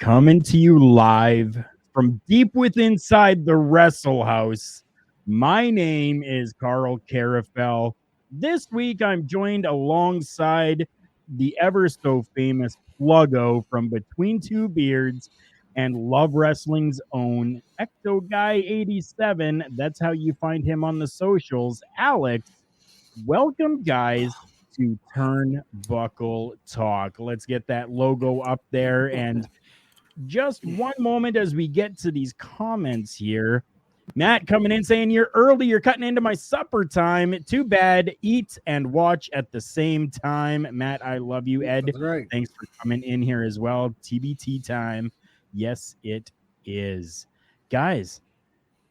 Coming to you live from deep within inside the Wrestle House. My name is Karl Karufel. This week I'm joined alongside the ever so famous Pluggo from Between Two Beards and Love Wrestling's own Ecto Guy 87. That's how you find him on the socials. Alex, welcome guys to Turnbuckle Talk. Let's get that logo up there, and just one moment as we get to these comments here. Matt coming in saying, "You're early, you're cutting into my supper time. Too bad, eat and watch at the same time." Matt, I love you. Ed, right. Thanks for coming in here as well. TBT time. Yes, it is. Guys,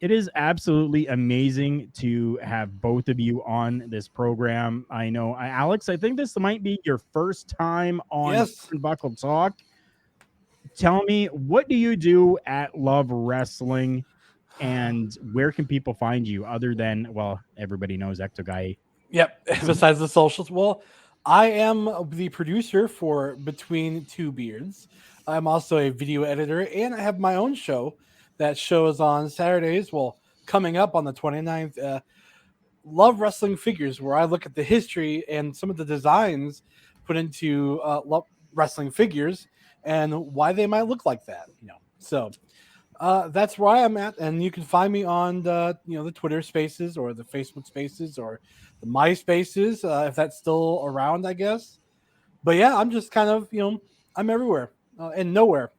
it is absolutely amazing to have both of you on this program. I know, Alex, I think this might be your first time on Turnbuckle Talk. Tell me, what do you do at Love Wrestling, and where can people find you other than, well, everybody knows Ecto Guy? Yep. Besides the socials, well, I am the producer for Between Two Beards. I'm also a video editor, and I have my own show that shows on Saturdays. Well, coming up on the 29th, Love Wrestling Figures, where I look at the history and some of the designs put into Love Wrestling Figures and why they might look like that, So that's where I am at, and you can find me on the the Twitter Spaces or the Facebook Spaces or the MySpaces if that's still around, I guess. But yeah, I'm just kind of I'm everywhere and nowhere.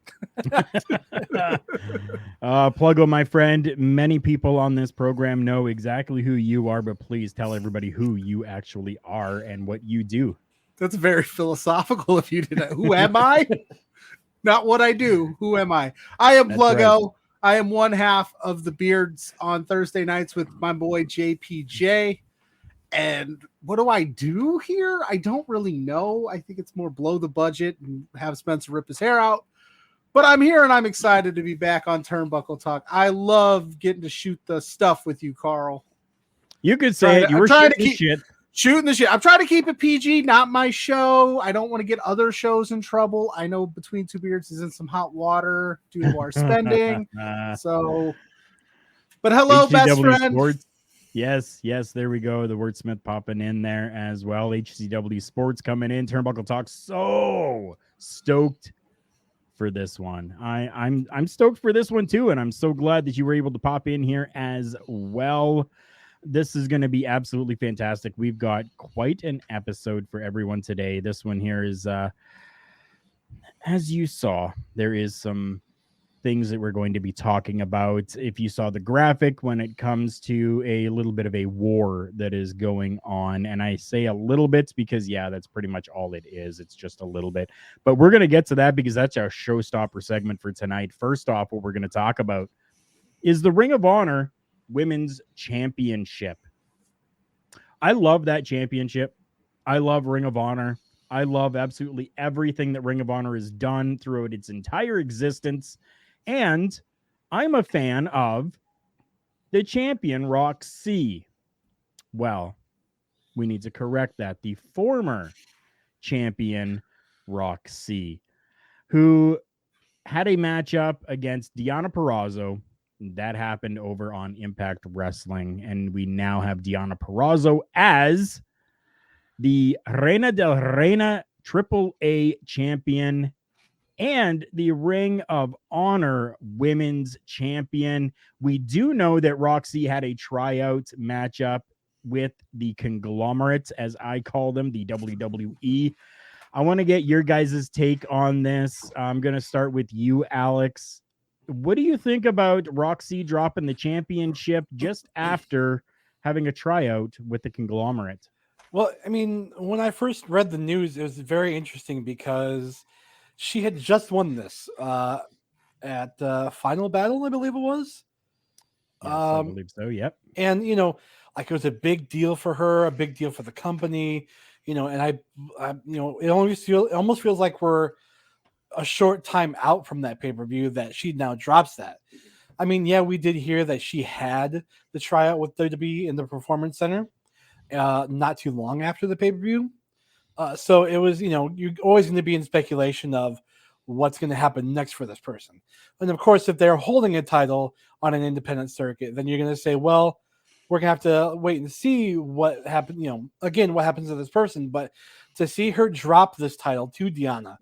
Pluggo, my friend, many people on this program know exactly who you are, but please tell everybody who you actually are and what you do. That's very philosophical of you to know. Who am I? Not what I do. Who am I? I am Pluggo. Right. I am one half of the Beards on Thursday nights with my boy JPJ. And what do I do here? I don't really know. I think it's more blow the budget and have Spencer rip his hair out. But I'm here and I'm excited to be back on Turnbuckle Talk. I love getting to shoot the stuff with you, Karl. You could say it. You were shooting the shit. Shooting the shit. I'm trying to keep it PG, not my show. I don't want to get other shows in trouble. I know Between Two Beards is in some hot water due to our spending. But hello, HCW best friend. Sports. Yes, there we go. The wordsmith popping in there as well. HCW Sports coming in. Turnbuckle Talk. So stoked for this one. I'm stoked for this one too, and I'm so glad that you were able to pop in here as well. This is going to be absolutely fantastic. We've got quite an episode for everyone today. This one here is, as you saw, there is some things that we're going to be talking about. If you saw the graphic, when it comes to a little bit of a war that is going on, and I say a little bit because, yeah, that's pretty much all it is. It's just a little bit. But we're going to get to that because that's our showstopper segment for tonight. First off, what we're going to talk about is the Ring of Honor Women's Championship. I love that championship. I love Ring of Honor. I love absolutely everything that Ring of Honor has done throughout its entire existence. And I'm a fan of the champion, Roxy. Well, we need to correct that. The former champion, Roxy, who had a matchup against Deonna Purrazzo. That happened over on Impact Wrestling, and we now have Deonna Purrazzo as the Reina del Reina AAA champion and the Ring of Honor Women's Champion. We do know that Roxy had a tryout matchup with the conglomerates, as I call them, the WWE. I want to get your guys' take on this. I'm going to start with you, Alex. What do you think about Roxy dropping the championship just after having a tryout with the conglomerate? Well, I mean, when I first read the news, it was very interesting because she had just won this at Final Battle, I believe it was. Yes, I believe so, yep. And, like it was a big deal for her, a big deal for the company, and I it almost feels like we're a short time out from that pay-per-view that she now drops that. I mean, yeah, we did hear that she had the tryout with WWE in the Performance Center not too long after the pay-per-view. So it was, you're always going to be in speculation of what's going to happen next for this person. And of course, if they're holding a title on an independent circuit, then you're going to say, well, we're going to have to wait and see what happened, again, what happens to this person. But to see her drop this title to Deonna,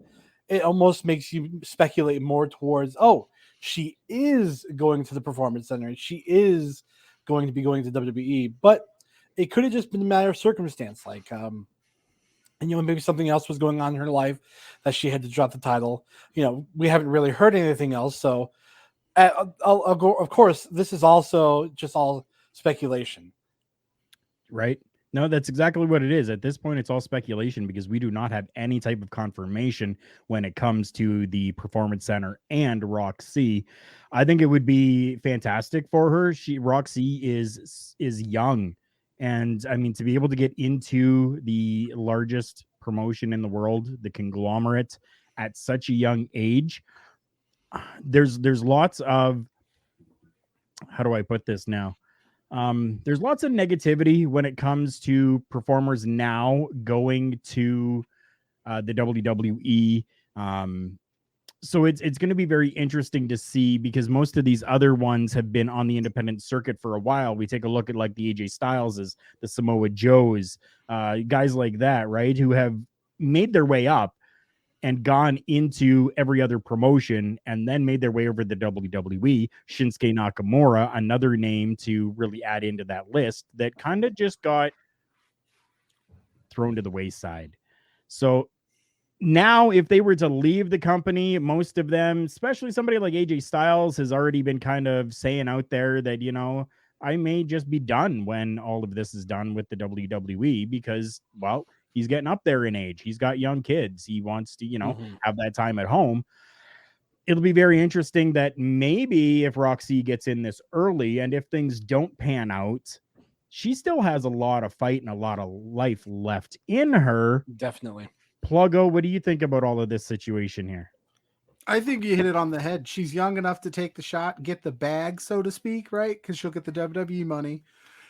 it almost makes you speculate more towards, oh, she is going to the Performance Center. She is going to be going to WWE. But it could have just been a matter of circumstance. Like, and maybe something else was going on in her life that she had to drop the title. We haven't really heard anything else. So I'll go, of course, this is also just all speculation. Right? No, that's exactly what it is. At this point, it's all speculation because we do not have any type of confirmation when it comes to the Performance Center and Roxy. I think it would be fantastic for her. Roxy is young. And I mean, to be able to get into the largest promotion in the world, the conglomerate, at such a young age, there's lots of, how do I put this now? There's lots of negativity when it comes to performers now going to the WWE. So it's going to be very interesting to see because most of these other ones have been on the independent circuit for a while. We take a look at like the AJ Styleses, the Samoa Joes, guys like that, right? Who have made their way up and gone into every other promotion and then made their way over the WWE. Shinsuke Nakamura, another name to really add into that list that kind of just got thrown to the wayside. So now if they were to leave the company, most of them, especially somebody like AJ Styles, has already been kind of saying out there that, I may just be done when all of this is done with the WWE because, well, he's getting up there in age. He's got young kids. He wants to, have that time at home. It'll be very interesting that maybe if Roxy gets in this early and if things don't pan out, she still has a lot of fight and a lot of life left in her. Definitely. Pluggo, what do you think about all of this situation here? I think you hit it on the head. She's young enough to take the shot, get the bag, so to speak, right? Because she'll get the WWE money.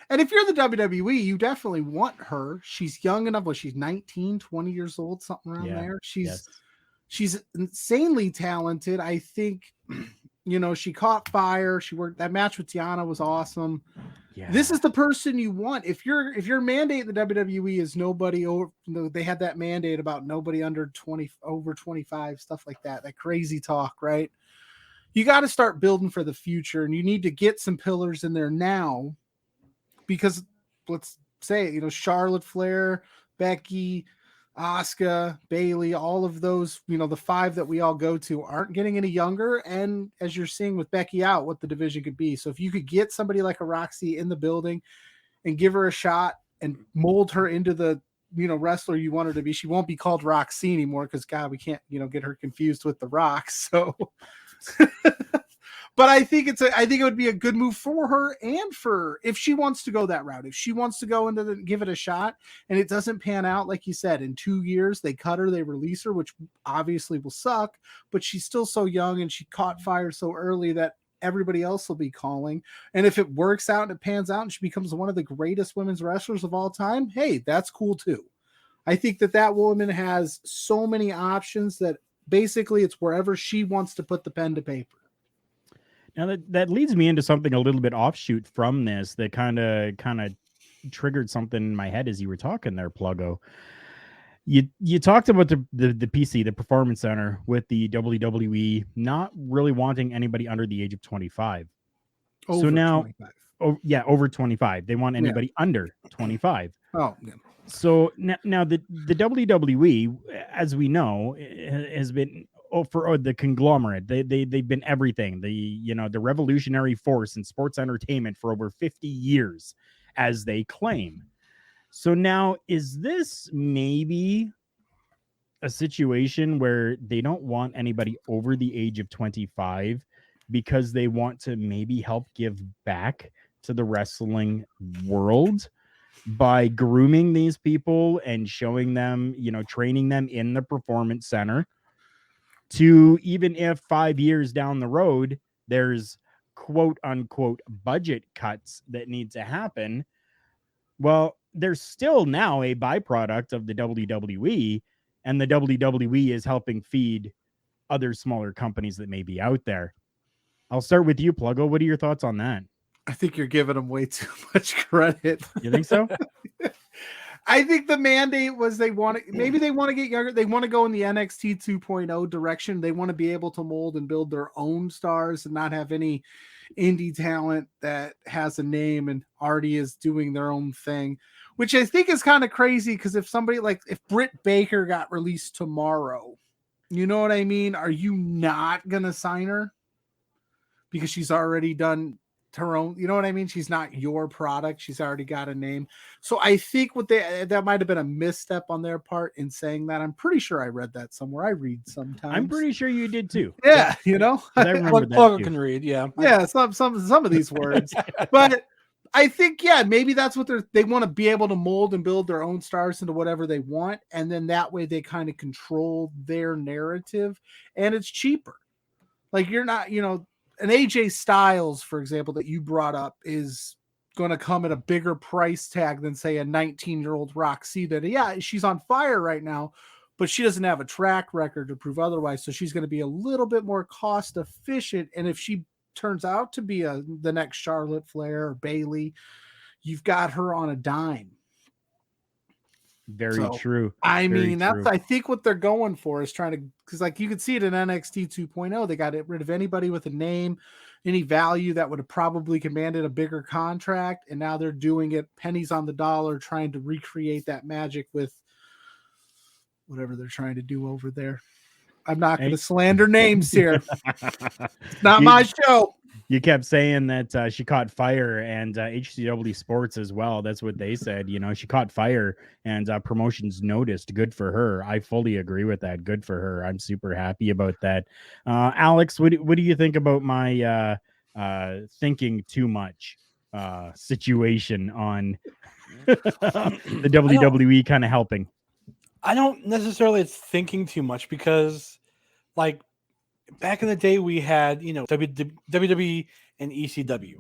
And if you're the WWE, you definitely want her. She's young enough. Well, she's 19, 20 years old, something around there. She's insanely talented. I think, she caught fire. She worked. That match with Deonna was awesome. Yeah. This is the person you want. If your mandate in the WWE is nobody over, they had that mandate about nobody under 20, over 25, stuff like that. That crazy talk, right? You got to start building for the future, and you need to get some pillars in there now. Because let's say, Charlotte Flair, Becky, Asuka, Bayley, all of those, the 5 that we all go to aren't getting any younger. And as you're seeing with Becky out, what the division could be. So if you could get somebody like a Roxy in the building and give her a shot and mold her into the, wrestler you want her to be, she won't be called Roxy anymore because, God, we can't, get her confused with The Rock. So... But I think it would be a good move for her and for if she wants to go that route. If she wants to go into give it a shot and it doesn't pan out, like you said, in 2 years, they cut her, they release her, which obviously will suck, but she's still so young and she caught fire so early that everybody else will be calling. And if it works out and it pans out and she becomes one of the greatest women's wrestlers of all time, hey, that's cool too. I think that woman has so many options that basically it's wherever she wants to put the pen to paper. Now that leads me into something a little bit offshoot from this that kind of triggered something in my head as you were talking there, Pluggo. You talked about the PC, the Performance Center, with the WWE not really wanting anybody under the age of 25. Over 25. Over 25. They want anybody under 25. Oh, yeah. So now the WWE, as we know, has been for the conglomerate. They've been everything. The revolutionary force in sports entertainment for over 50 years, as they claim. So now, is this maybe a situation where they don't want anybody over the age of 25 because they want to maybe help give back to the wrestling world by grooming these people and showing them, training them in the Performance Center to, even if 5 years down the road, there's quote unquote budget cuts that need to happen. Well, there's still now a byproduct of the WWE, and the WWE is helping feed other smaller companies that may be out there. I'll start with you, Pluggo. What are your thoughts on that? I think you're giving them way too much credit. You think so? I think the mandate was they want to get younger. They want to go in the NXT 2.0 direction. They want to be able to mold and build their own stars and not have any indie talent that has a name and already is doing their own thing, which I think is kind of crazy. Because if Britt Baker got released tomorrow, you know what I mean? Are you not going to sign her? Because she's already done her own, you know what I mean? She's not your product. She's already got a name. So I think that might have been a misstep on their part in saying that. I'm pretty sure I read that somewhere. I read sometimes. I'm pretty sure you did too. Yeah, you know, I remember that Pluggo too. can read. Yeah, yeah, some of these words, but I think maybe that's what they want to be able to mold and build their own stars into whatever they want, and then that way they kind of control their narrative, and it's cheaper. Like you're not, an AJ Styles, for example, that you brought up is going to come at a bigger price tag than, say, a 19-year-old Roxy that, she's on fire right now, but she doesn't have a track record to prove otherwise. So she's going to be a little bit more cost efficient. And if she turns out to be the next Charlotte Flair or Bayley, you've got her on a dime. Very true. I mean, that's I think what they're going for is trying to, because like you could see it in NXT 2.0, they got rid of anybody with a name, any value that would have probably commanded a bigger contract, and now they're doing it pennies on the dollar, trying to recreate that magic with whatever they're trying to do over there. I'm not going to slander names here. It's not my show. You kept saying that she caught fire, and HCW Sports as well. That's what they said. She caught fire, and promotions noticed. Good for her. I fully agree with that. Good for her. I'm super happy about that. Alex, what do you think about my thinking too much situation on the WWE kind of helping? I don't necessarily thinking too much because, like, back in the day, we had, WWE and ECW,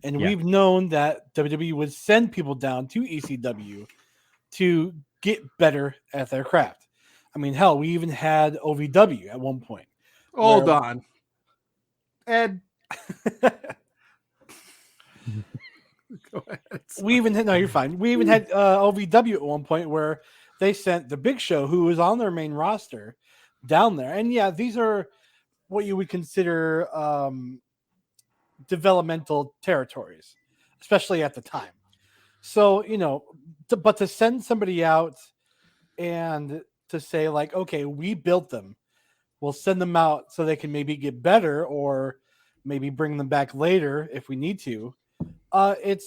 and we've known that WWE would send people down to ECW to get better at their craft. I mean, hell, we even had OVW at one point. Hold on. Ed. Go ahead. You're fine. We even had OVW at one point where they sent the Big Show, who was on their main roster, down there. And these are what you would consider developmental territories, especially at the time. So, but to send somebody out and to say like, okay, we built them, we'll send them out so they can maybe get better or maybe bring them back later if we need to. Look at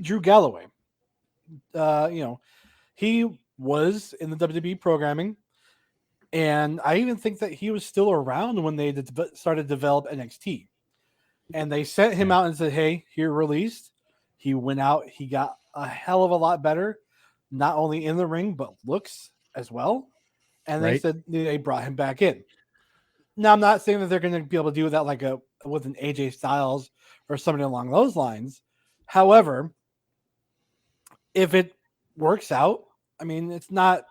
Drew Galloway. He was in the WWE programming, and I even think that he was still around when they started to develop NXT. And they sent him out and said, hey, you're released. He went out. He got a hell of a lot better, not only in the ring, but looks as well. And they said they brought him back in. Now, I'm not saying that they're going to be able to do that like with an AJ Styles or somebody along those lines. However, if it works out, I mean, it's not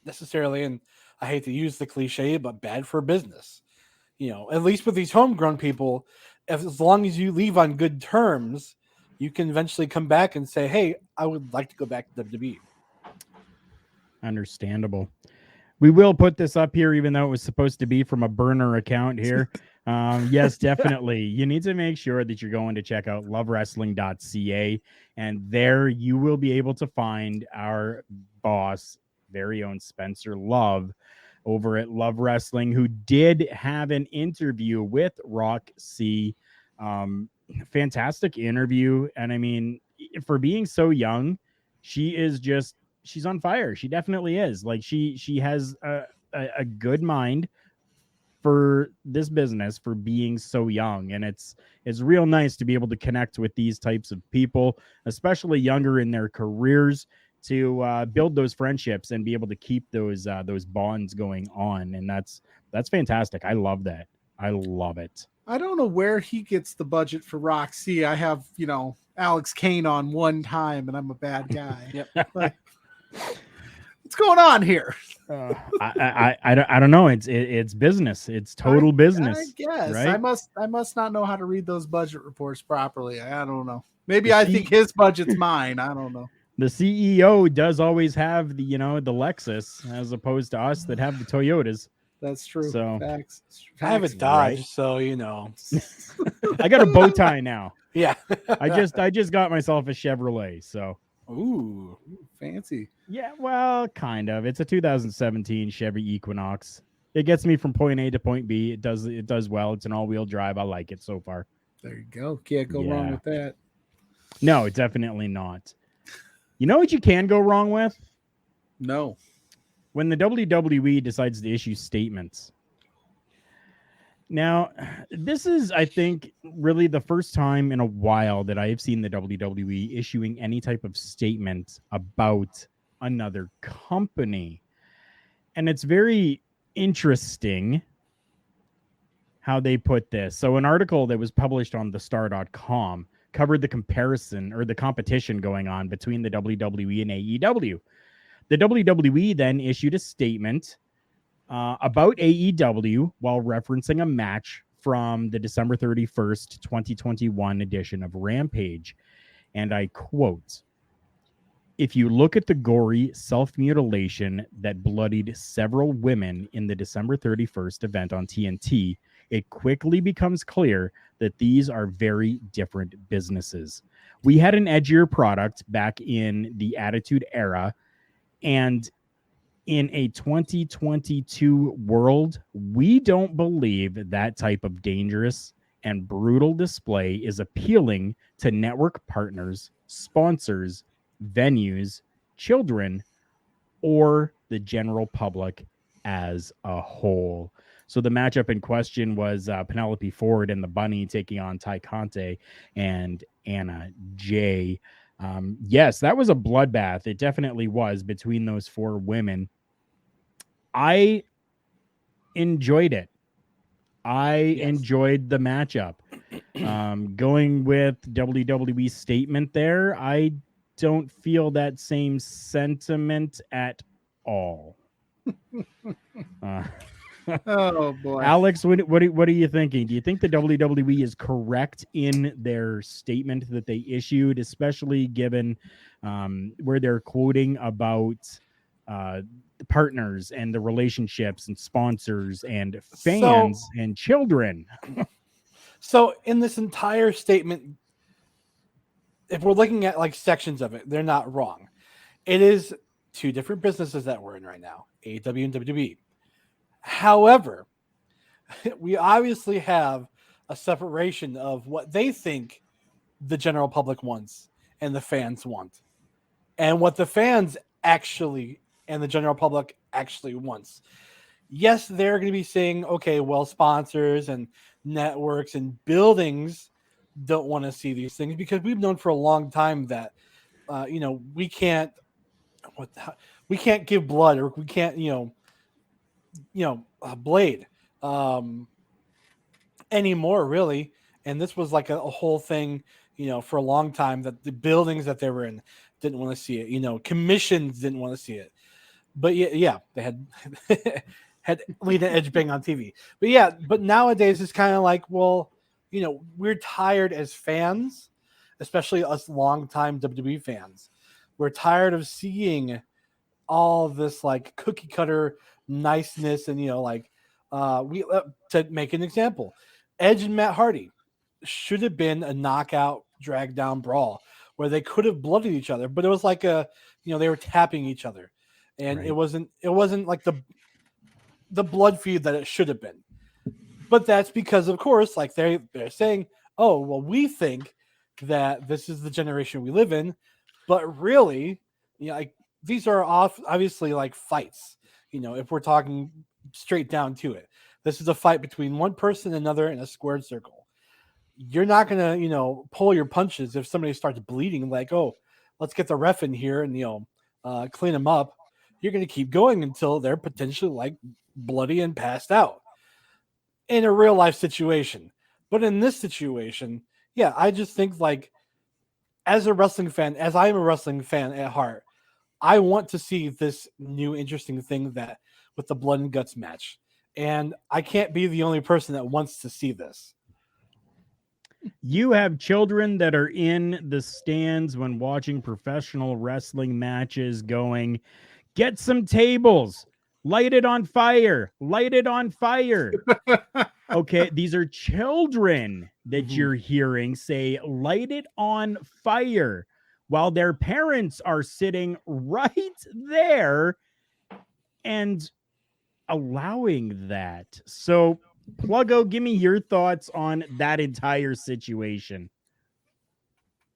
necessarily, and I hate to use the cliche, but bad for business. At least with these homegrown people, as long as you leave on good terms, you can eventually come back and say, hey, I would like to go back to WWE. Understandable. We will put this up here, even though it was supposed to be from a burner account here. Yes, definitely. You need to make sure that you're going to check out lovewrestling.ca, and there you will be able to find our boss, very own Spencer Love, over at Love Wrestling, who did have an interview with Roxy. Fantastic interview. And I mean, for being so young, she's on fire. She definitely is. Like she has a good mind for this business for being so young. And it's real nice to be able to connect with these types of people, especially younger in their careers, to build those friendships and be able to keep those bonds going on. And that's fantastic. I love that. I love it. I don't know where he gets the budget for Roxy. I have, Alex Kane on one time, and I'm a bad guy. Yep. It's What's going on here? I don't know. It's business. It's total business. I guess right? I must not know how to read those budget reports properly. I don't know. Maybe I think his budget's mine. I don't know. The CEO does always have the the Lexus as opposed to us that have the Toyotas. That's true. So Facts. I have a Dodge, so I got a bow tie now. Yeah. I just got myself a Chevrolet. So Ooh, fancy. Yeah, well, kind of. It's a 2017 Chevy Equinox. It gets me from point A to point B. It does well. It's an all-wheel drive. I like it so far. There you go. Can't go wrong with that. No, definitely not. You know what you can go wrong with? No. When the WWE decides to issue statements. Now, this is, I think, really the first time in a while that I have seen the WWE issuing any type of statement about another company. And it's very interesting how they put this. So an article that was published on thestar.com covered the comparison or the competition going on between the WWE and AEW. The WWE then issued a statement about AEW while referencing a match from the December 31st, 2021 edition of Rampage. And I quote, "If you look at the gory self-mutilation that bloodied several women in the December 31st event on TNT, it quickly becomes clear that these are very different businesses. We had an edgier product back in the Attitude Era, and in a 2022 world, we don't believe that type of dangerous and brutal display is appealing to network partners, sponsors, venues, children, or the general public as a whole." So the matchup in question was Penelope Ford and the Bunny taking on Ty Conte and Anna Jay. Yes, that was a bloodbath. It definitely was between those four women. I enjoyed it. I enjoyed the matchup. Going with WWE's statement there, I don't feel that same sentiment at all. Oh boy, Alex, what are you thinking? Do you think the WWE is correct in their statement that they issued, especially given where they're quoting about the partners and the relationships and sponsors and fans and children? So in this entire statement, if we're looking at like sections of it, they're not wrong. It is two different businesses that we're in right now, AEW and WWE. However, we obviously have a separation of what they think the general public wants and the fans want, and what the fans actually and the general public actually wants. Yes, they're going to be saying, okay, well, sponsors and networks and buildings don't want to see these things because we've known for a long time that, we can't give blood, or we can't, blade anymore, really. And this was like a whole thing, for a long time, that the buildings that they were in didn't want to see it. Commissions didn't want to see it. But yeah, they had had Lena Edge bang on TV. But nowadays it's kind of like, well, we're tired as fans, especially us longtime WWE fans. We're tired of seeing all this like cookie cutter niceness, and to make an example, Edge and Matt Hardy should have been a knockout drag down brawl where they could have blooded each other, but it was like they were tapping each other, and right. it wasn't like the blood feud that it should have been. But that's because, of course, like they're saying, oh, well, we think that this is the generation we live in, but really, these are obviously like fights. If we're talking straight down to it, this is a fight between one person and another in a squared circle. You're not going to, pull your punches if somebody starts bleeding, like, oh, let's get the ref in here and, clean them up. You're going to keep going until they're potentially like bloody and passed out in a real life situation. But in this situation, I just think like as I am a wrestling fan at heart, I want to see this new interesting thing that with the blood and guts match. And I can't be the only person that wants to see this. You have children that are in the stands when watching professional wrestling matches going, get some tables, light it on fire, light it on fire. Okay, these are children that you're hearing say, light it on fire, while their parents are sitting right there and allowing that. So, Pluggo, give me your thoughts on that entire situation.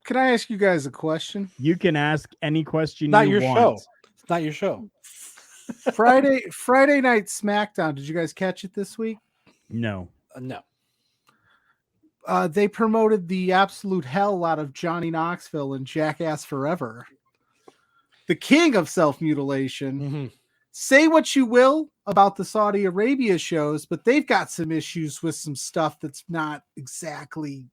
Can I ask you guys a question? You can ask any question Not you your want. show. It's not your show. Friday night SmackDown. Did you guys catch it this week? No. No. They promoted the absolute hell out of Johnny Knoxville and Jackass Forever, the king of self-mutilation. Say what you will about the Saudi Arabia shows, but they've got some issues with some stuff that's not exactly,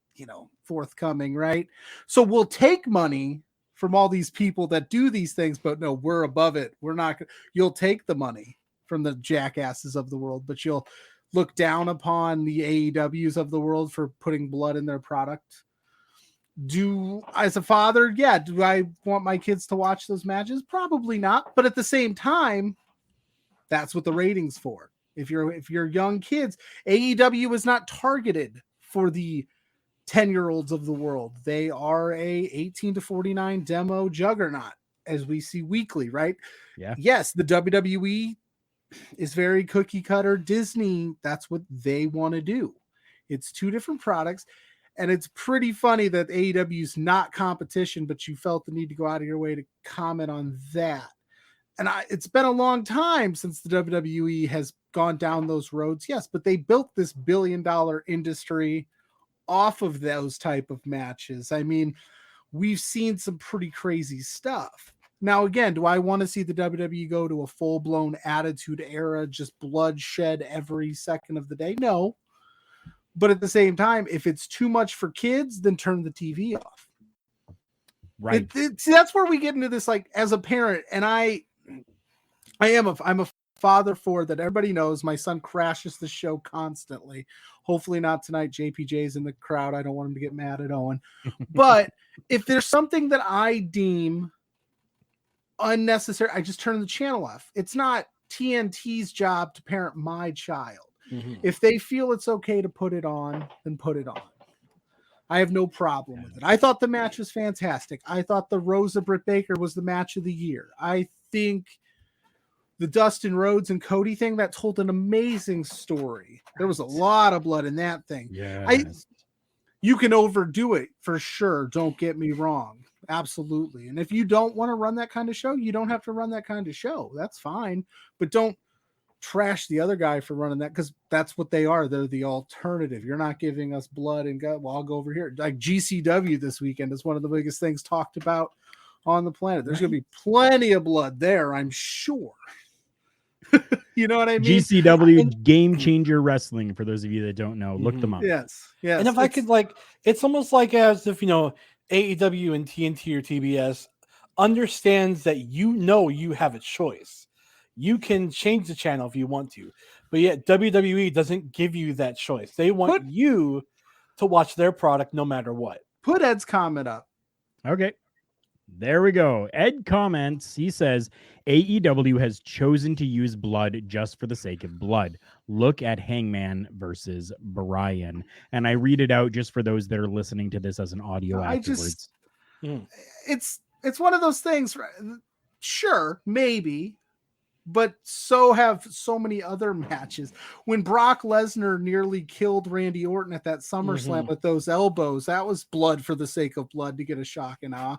forthcoming, right? So we'll take money from all these people that do these things, but no, we're above it. We're not. You'll take the money from the jackasses of the world, but you'll look down upon the AEWs of the world for putting blood in their product. As a father, do I want my kids to watch those matches? Probably not. But at the same time, that's what the rating's for. If you're young kids, AEW is not targeted for the 10-year-olds of the world. They are a 18 to 49 demo juggernaut, as we see weekly, right? Yeah. Yes, the WWE is very cookie cutter Disney. That's what they want to do. It's two different products. And it's pretty funny that AEW is not competition, but you felt the need to go out of your way to comment on that. And it's been a long time since the WWE has gone down those roads. Yes, but they built this billion-dollar industry off of those type of matches. I mean, we've seen some pretty crazy stuff. Now, again, do I want to see the WWE go to a full-blown attitude era, just bloodshed every second of the day? No. But at the same time, if it's too much for kids, then turn the TV off. Right. See, that's where we get into this, like, as a parent, and I'm a father for that. Everybody knows my son crashes the show constantly. Hopefully not tonight. JPJ's in the crowd. I don't want him to get mad at Owen. But if there's something that I deem unnecessary, I just turn the channel off. It's not TNT's job to parent my child. If they feel it's okay to put it on, then put it on. I have no problem with it. I thought the match was fantastic. I thought the Rosa Britt Baker was the match of the year. I think the Dustin Rhodes and Cody thing, that told an amazing story. There was a lot of blood in that thing. Yes. You can overdo it for sure. Don't get me wrong. Absolutely. And if you don't want to run that kind of show, you don't have to run that kind of show. That's fine. But don't trash the other guy for running that, because that's what they are. They're the alternative. You're not giving us blood and gut. Well, I'll go over here. Like GCW this weekend is one of the biggest things talked about on the planet. There's going to be plenty of blood there, I'm sure. You know what I mean? GCW, Game Changer Wrestling, for those of you that don't know, look them up. Yes. And if I could, it's almost like as if, AEW and TNT or TBS understands that you have a choice. You can change the channel if you want to, but yet WWE doesn't give you that choice. They want you to watch their product no matter what. Put Ed's comment up. Okay. There we go. Ed comments, he says, AEW has chosen to use blood just for the sake of blood. Look at Hangman versus Bryan. And I read it out just for those that are listening to this as an audio afterwards. It's one of those things. Sure, maybe. But so have so many other matches. When Brock Lesnar nearly killed Randy Orton at that SummerSlam with those elbows, that was blood for the sake of blood to get a shock and awe.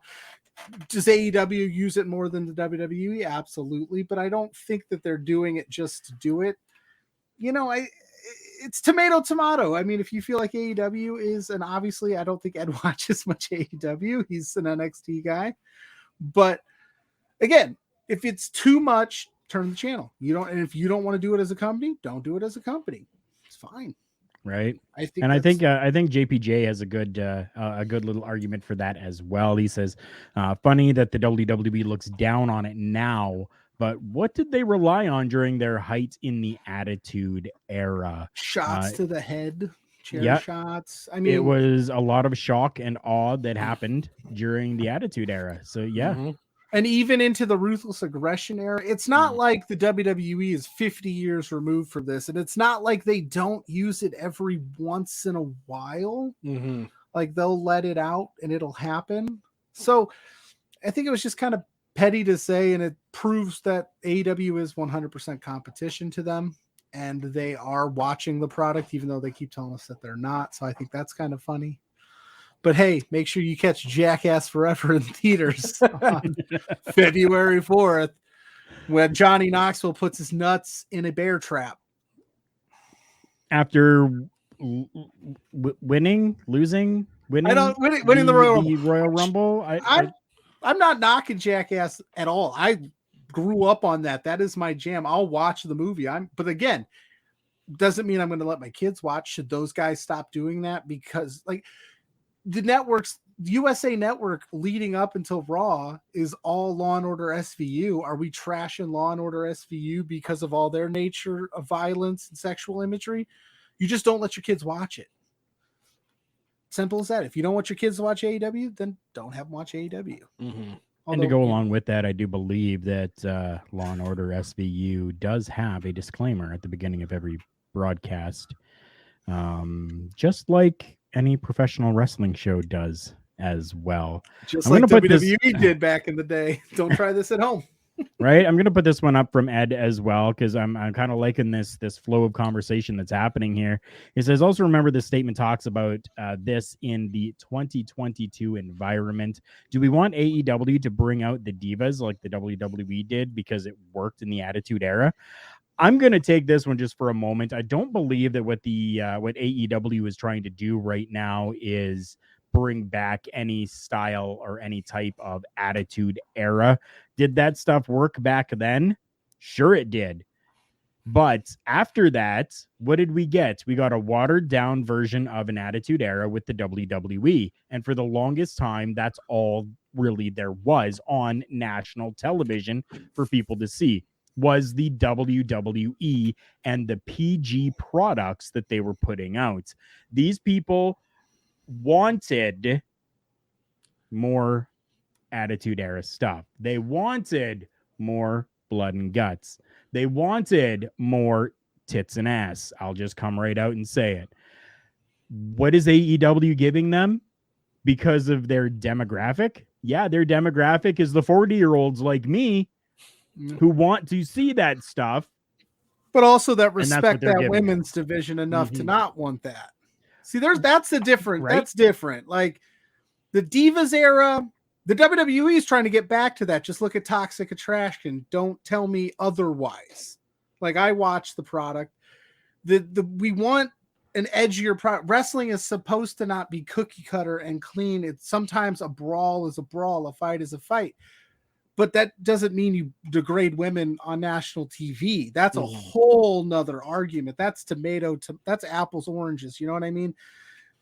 Does AEW use it more than the WWE? Absolutely. But I don't think that they're doing it just to do it. It's tomato. I mean, if you feel like AEW is, and obviously I don't think Ed watches much AEW. He's an NXT guy. But again, if it's too much, turn the channel. And if you don't want to do it as a company, don't do it as a company. It's fine. Right. I think And I think JPJ has a good little argument for that as well. He says, funny that the WWE looks down on it now, but what did they rely on during their height in the Attitude Era? shots to the head, chair yeah, shots. I it mean, was a lot of shock and awe that happened during the Attitude Era. So yeah, and even into the Ruthless Aggression Era, it's not like the WWE is 50 years removed from this, and it's not like they don't use it every once in a while. Like they'll let it out and it'll happen. So I think it was just kind of petty to say, and it proves that AEW is 100% competition to them, and they are watching the product, even though they keep telling us that they're not. So I think that's kind of funny. But hey, make sure you catch Jackass Forever in theaters on February 4th, when Johnny Knoxville puts his nuts in a bear trap. After winning winning the Royal Rumble. I'm not knocking Jackass at all. I grew up on that. That is my jam. I'll watch the movie. But again, doesn't mean I'm going to let my kids watch. Should those guys stop doing that? Because like the networks, USA Network leading up until Raw is all Law and Order SVU. Are we trashing Law and Order SVU because of all their nature of violence and sexual imagery? You just don't let your kids watch it. Simple as that. If you don't want your kids to watch AEW, then don't have them watch AEW. And to go along with that, I do believe that Law and Order SVU does have a disclaimer at the beginning of every broadcast, just like any professional wrestling show does as well. Just like WWE did back in the day. Don't try this at home. Right. I'm going to put this one up from Ed as well, because I'm kind of liking this flow of conversation that's happening here. It says, also remember this statement talks about this in the 2022 environment. Do we want AEW to bring out the divas like the WWE did because it worked in the Attitude Era? I'm going to take this one just for a moment. I don't believe that what AEW is trying to do right now is bring back any style or any type of Attitude Era. Did that stuff work back then? Sure it did. But after that, what did we get? We got a watered down version of an Attitude Era with the WWE. And for the longest time, that's all really there was on national television for people to see, was the WWE and the PG products that they were putting out. These people wanted more Attitude Era stuff. They wanted more blood and guts. They wanted more tits and ass. I'll just come right out and say it. What is AEW giving them? Because of their demographic? Yeah, their demographic is the 40-year-olds like me who want to see that stuff. But also that respect that women's division enough to not want that. See, that's the different. Right? That's different. Like the Divas era, the WWE is trying to get back to that. Just look at Toxic Attraction. Don't tell me otherwise. Like I watch the product. We want an edgier product. Wrestling is supposed to not be cookie cutter and clean. It's sometimes a brawl is a brawl, a fight is a fight. But that doesn't mean you degrade women on national TV. That's a whole nother argument. That's that's apples, oranges. You know what I mean?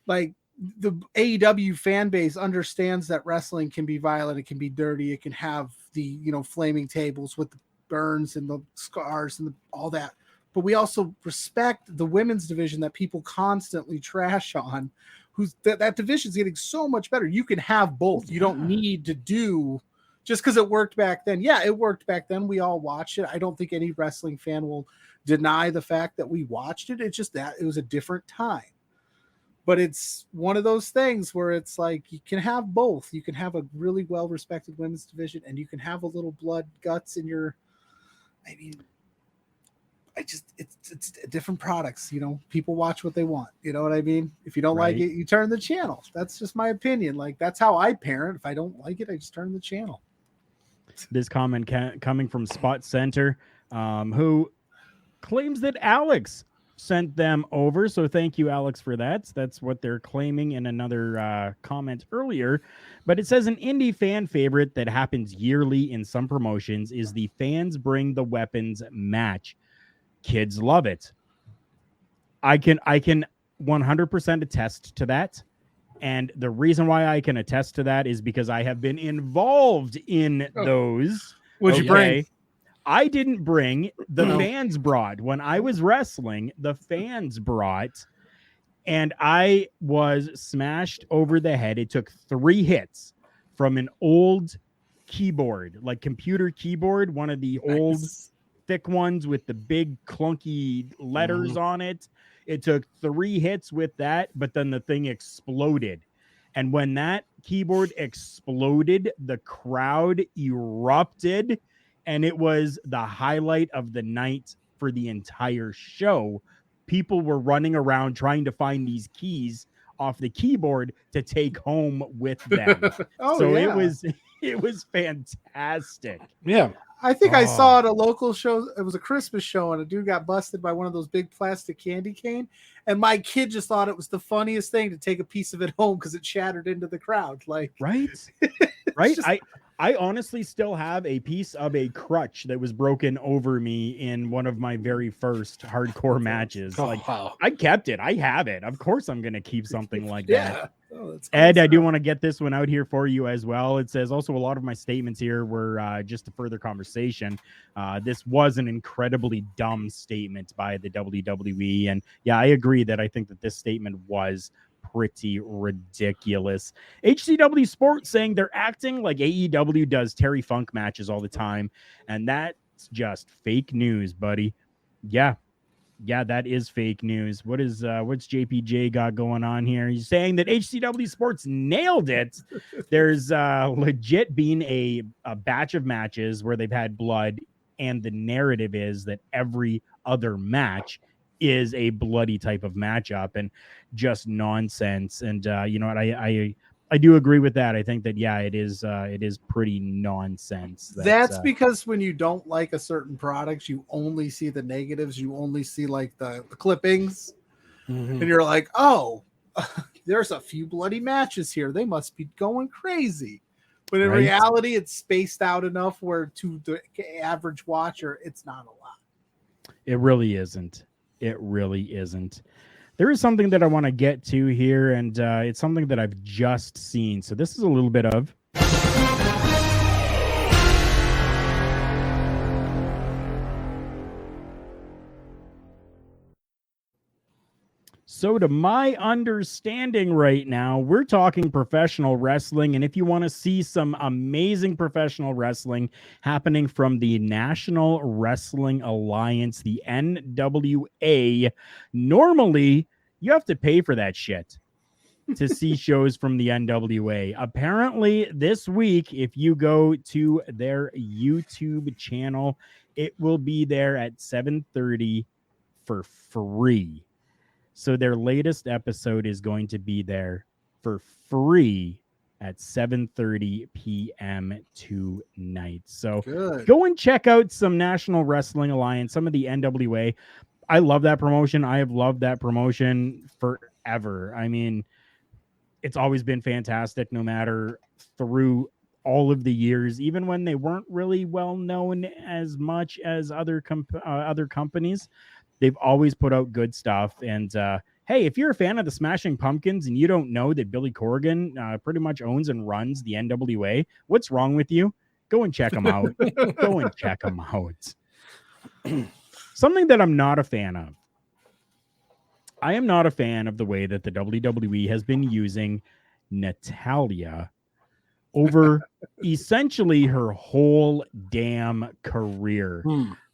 Like the AEW fan base understands that wrestling can be violent. It can be dirty. It can have the, flaming tables with the burns and the scars and all that. But we also respect the women's division that people constantly trash on. That division is getting so much better. You can have both. You don't need to do... Just because it worked back then. Yeah, it worked back then. We all watched it. I don't think any wrestling fan will deny the fact that we watched it. It's just that it was a different time. But it's one of those things where it's like you can have both. You can have a really well-respected women's division and you can have a little blood, guts in your... I mean, it's different products. People watch what they want. You know what I mean? If you don't like it, you turn the channel. That's just my opinion. Like, that's how I parent. If I don't like it, I just turn the channel. This comment coming from Spot Center, who claims that Alex sent them over. So thank you, Alex, for that. That's what they're claiming in another comment earlier. But it says an indie fan favorite that happens yearly in some promotions is the Fans Bring the Weapons match. Kids love it. I can 100% attest to that. And the reason why I can attest to that is because I have been involved in those. What'd you bring? I didn't bring. The fans brought. When I was wrestling, the fans brought, and I was smashed over the head. It took 3 hits from an old keyboard, like computer keyboard, one of the old thick ones with the big clunky letters on it. It took 3 hits with that, but then the thing exploded. And when that keyboard exploded, the crowd erupted, and it was the highlight of the night for the entire show. People were running around trying to find these keys off the keyboard to take home with them. It was fantastic. Yeah. I think I saw at a local show. It was a Christmas show, and a dude got busted by one of those big plastic candy cane. And my kid just thought it was the funniest thing to take a piece of it home because it shattered into the crowd. Like, right. I honestly still have a piece of a crutch that was broken over me in one of my very first hardcore matches. I kept it. I have it. Of course I'm going to keep something like that. Ed, I do want to get this one out here for you as well. It says also a lot of my statements here were just a further conversation. This was an incredibly dumb statement by the WWE. And yeah, I agree that I think that this statement was pretty ridiculous. HCW Sports saying they're acting like AEW does Terry Funk matches all the time, and that's just fake news, buddy. Yeah, that is fake news. What's JPJ got going on here? He's saying that HCW Sports nailed it. There's legit been a batch of matches where they've had blood, and the narrative is that every other match is a bloody type of matchup, and just nonsense. And you know what, I do agree with that. I think that it is pretty nonsense. That's because when you don't like a certain product, you only see the negatives. You only see like the clippings, and you're like, oh, there's a few bloody matches here. They must be going crazy. But in reality, it's spaced out enough where to the average watcher, it's not a lot. It really isn't. It really isn't. There is something that I want to get to here, and it's something that I've just seen. So this is a little bit of... So to my understanding right now, we're talking professional wrestling. And if you want to see some amazing professional wrestling happening from the National Wrestling Alliance, the NWA, normally you have to pay for that shit to see shows from the NWA. Apparently this week, if you go to their YouTube channel, it will be there at 7:30 for free. So their latest episode is going to be there for free at 7:30 p.m. tonight. So go and check out some National Wrestling Alliance, some of the NWA. I love that promotion. I have loved that promotion forever. I mean, it's always been fantastic, no matter through all of the years, even when they weren't really well known as much as other companies. They've always put out good stuff. And hey, if you're a fan of the Smashing Pumpkins and you don't know that Billy Corgan pretty much owns and runs the NWA, what's wrong with you? Go and check them out. Go and check them out. Something that I'm not a fan of. I am not a fan of the way that the WWE has been using Natalya over essentially her whole damn career.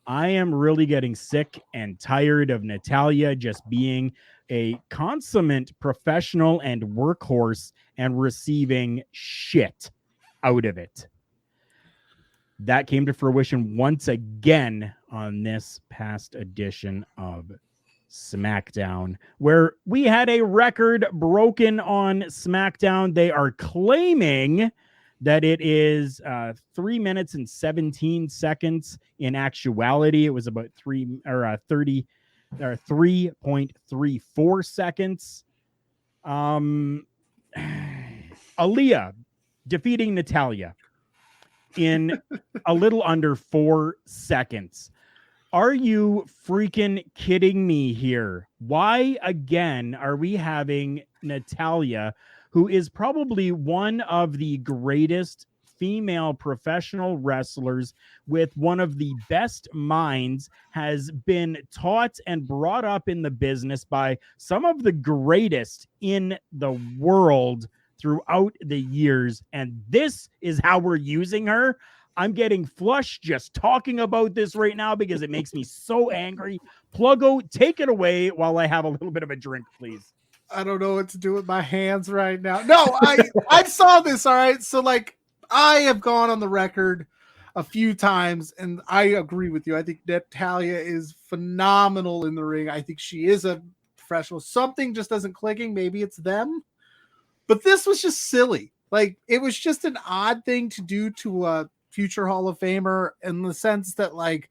I am really getting sick and tired of Natalya just being a consummate professional and workhorse and receiving shit out of it. That came to fruition once again on this past edition of Smackdown, where we had a record broken on Smackdown. They are claiming that it is 3 minutes and 17 seconds. In actuality, it was about 3.34 seconds. Aaliyah defeating Natalya in a little under 4 seconds. Are you freaking kidding me here? Why again are we having Natalya, who is probably one of the greatest female professional wrestlers with one of the best minds, has been taught and brought up in the business by some of the greatest in the world throughout the years, and this is how we're using her? I'm getting flushed just talking about this right now because it makes me so angry. Pluggo, take it away while I have a little bit of a drink, please. I don't know what to do with my hands right now. No, I saw this. All right. So like I have gone on the record a few times and I agree with you. I think Natalya is phenomenal in the ring. I think she is a professional. Something just doesn't clicking. Maybe it's them, but this was just silly. Like it was just an odd thing to do to a future Hall of Famer in the sense that like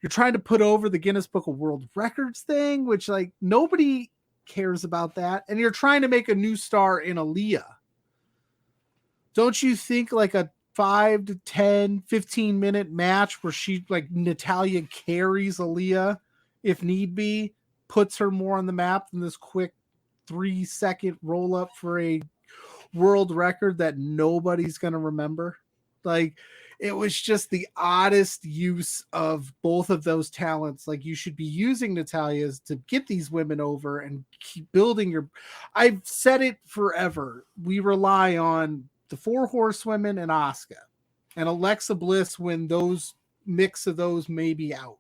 you're trying to put over the Guinness Book of World Records thing, which like nobody cares about that. And you're trying to make a new star in Aaliyah. Don't you think like a 5 to 10, 15 minute match where she like Natalya carries Aaliyah if need be, puts her more on the map than this quick 3-second roll up for a world record that nobody's going to remember? Like it was just the oddest use of both of those talents. Like you should be using Natalya's to get these women over and keep building your. I've said it forever. We rely on the 4 horsewomen and Asuka and Alexa Bliss when those mix of those may be out.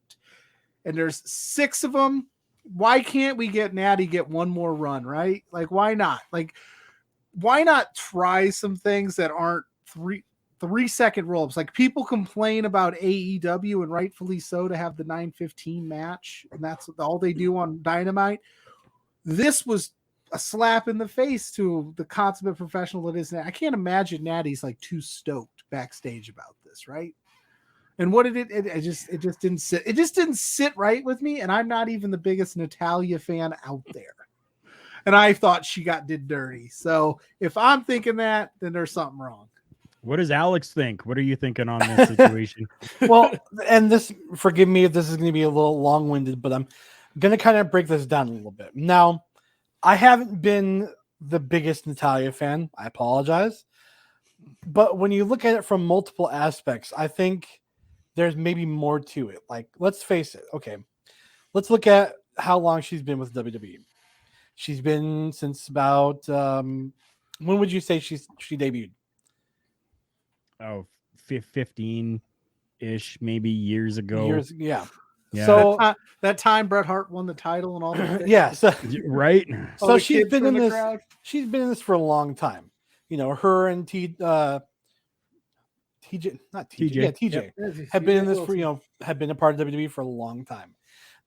And there's 6 of them. Why can't we get Natty get one more run, right? Like why not? Like why not try some things that aren't 3-second roll-ups? Like people complain about AEW and rightfully so to have the 9:15 match, and that's all they do on Dynamite. This was a slap in the face to the consummate professional that is. I can't imagine Natty's like too stoked backstage about this, right? And what did it just didn't sit. It just didn't sit right with me, and I'm not even the biggest Natalya fan out there. And I thought she did dirty. So if I'm thinking that, then there's something wrong. What does Alex think? What are you thinking on this situation? Well, and this, forgive me if this is going to be a little long-winded, but I'm going to kind of break this down a little bit. Now, I haven't been the biggest Natalya fan. I apologize. But when you look at it from multiple aspects, I think there's maybe more to it. Like, let's face it. Okay, let's look at how long she's been with WWE. She's been since about, when would you say she debuted? Oh, 15-ish, maybe years ago. Yeah. So that time Bret Hart won the title and all that. Yeah. So, right. So she's been in this. Crowd. She's been in this for a long time. You know, her and TJ have been in this for, have been a part of WWE for a long time.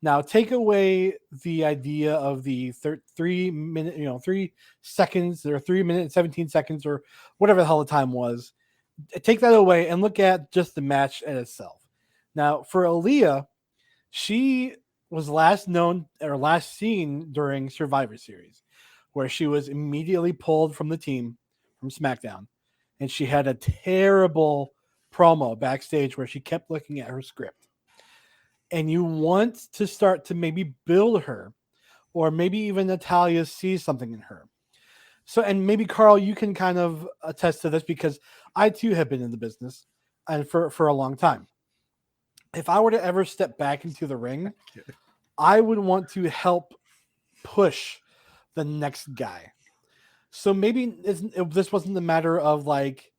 Now, take away the idea of the 3 minute, 3 seconds or 3 minutes, 17 seconds or whatever the hell the time was. Take that away and look at just the match in itself. Now, for Aaliyah, she was last seen during Survivor Series, where she was immediately pulled from the team from Smackdown, and she had a terrible promo backstage where she kept looking at her script. And you want to start to maybe build her, or maybe even Natalya sees something in her. So, and maybe Karl, you can kind of attest to this because I too have been in the business and for a long time. If I were to ever step back into the ring, I would want to help push the next guy. So maybe this wasn't the matter of like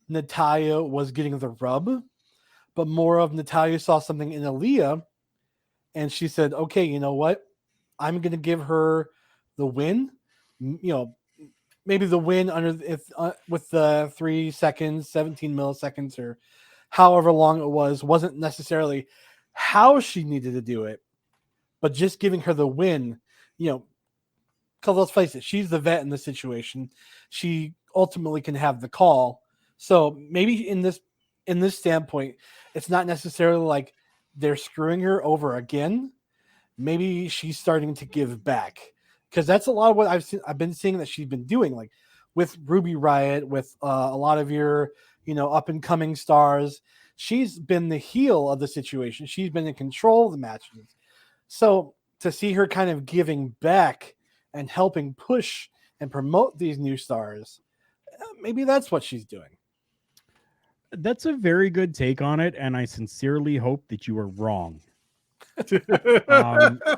Natalya was getting the rub, but more of Natalya saw something in Aaliyah and she said, okay, you know what? I'm going to give her the win, maybe the win with the 3 seconds, 17 milliseconds, or however long it wasn't necessarily how she needed to do it, but just giving her the win, because let's face it, she's the vet in the situation. She ultimately can have the call. So maybe in this standpoint, it's not necessarily like they're screwing her over again. Maybe she's starting to give back. Because that's a lot of what I've been seeing that she's been doing, like with Ruby Riott, with a lot of your, up and coming stars. She's been the heel of the situation. She's been in control of the matches. So to see her kind of giving back and helping push and promote these new stars, maybe that's what she's doing. That's a very good take on it, and I sincerely hope that you are wrong.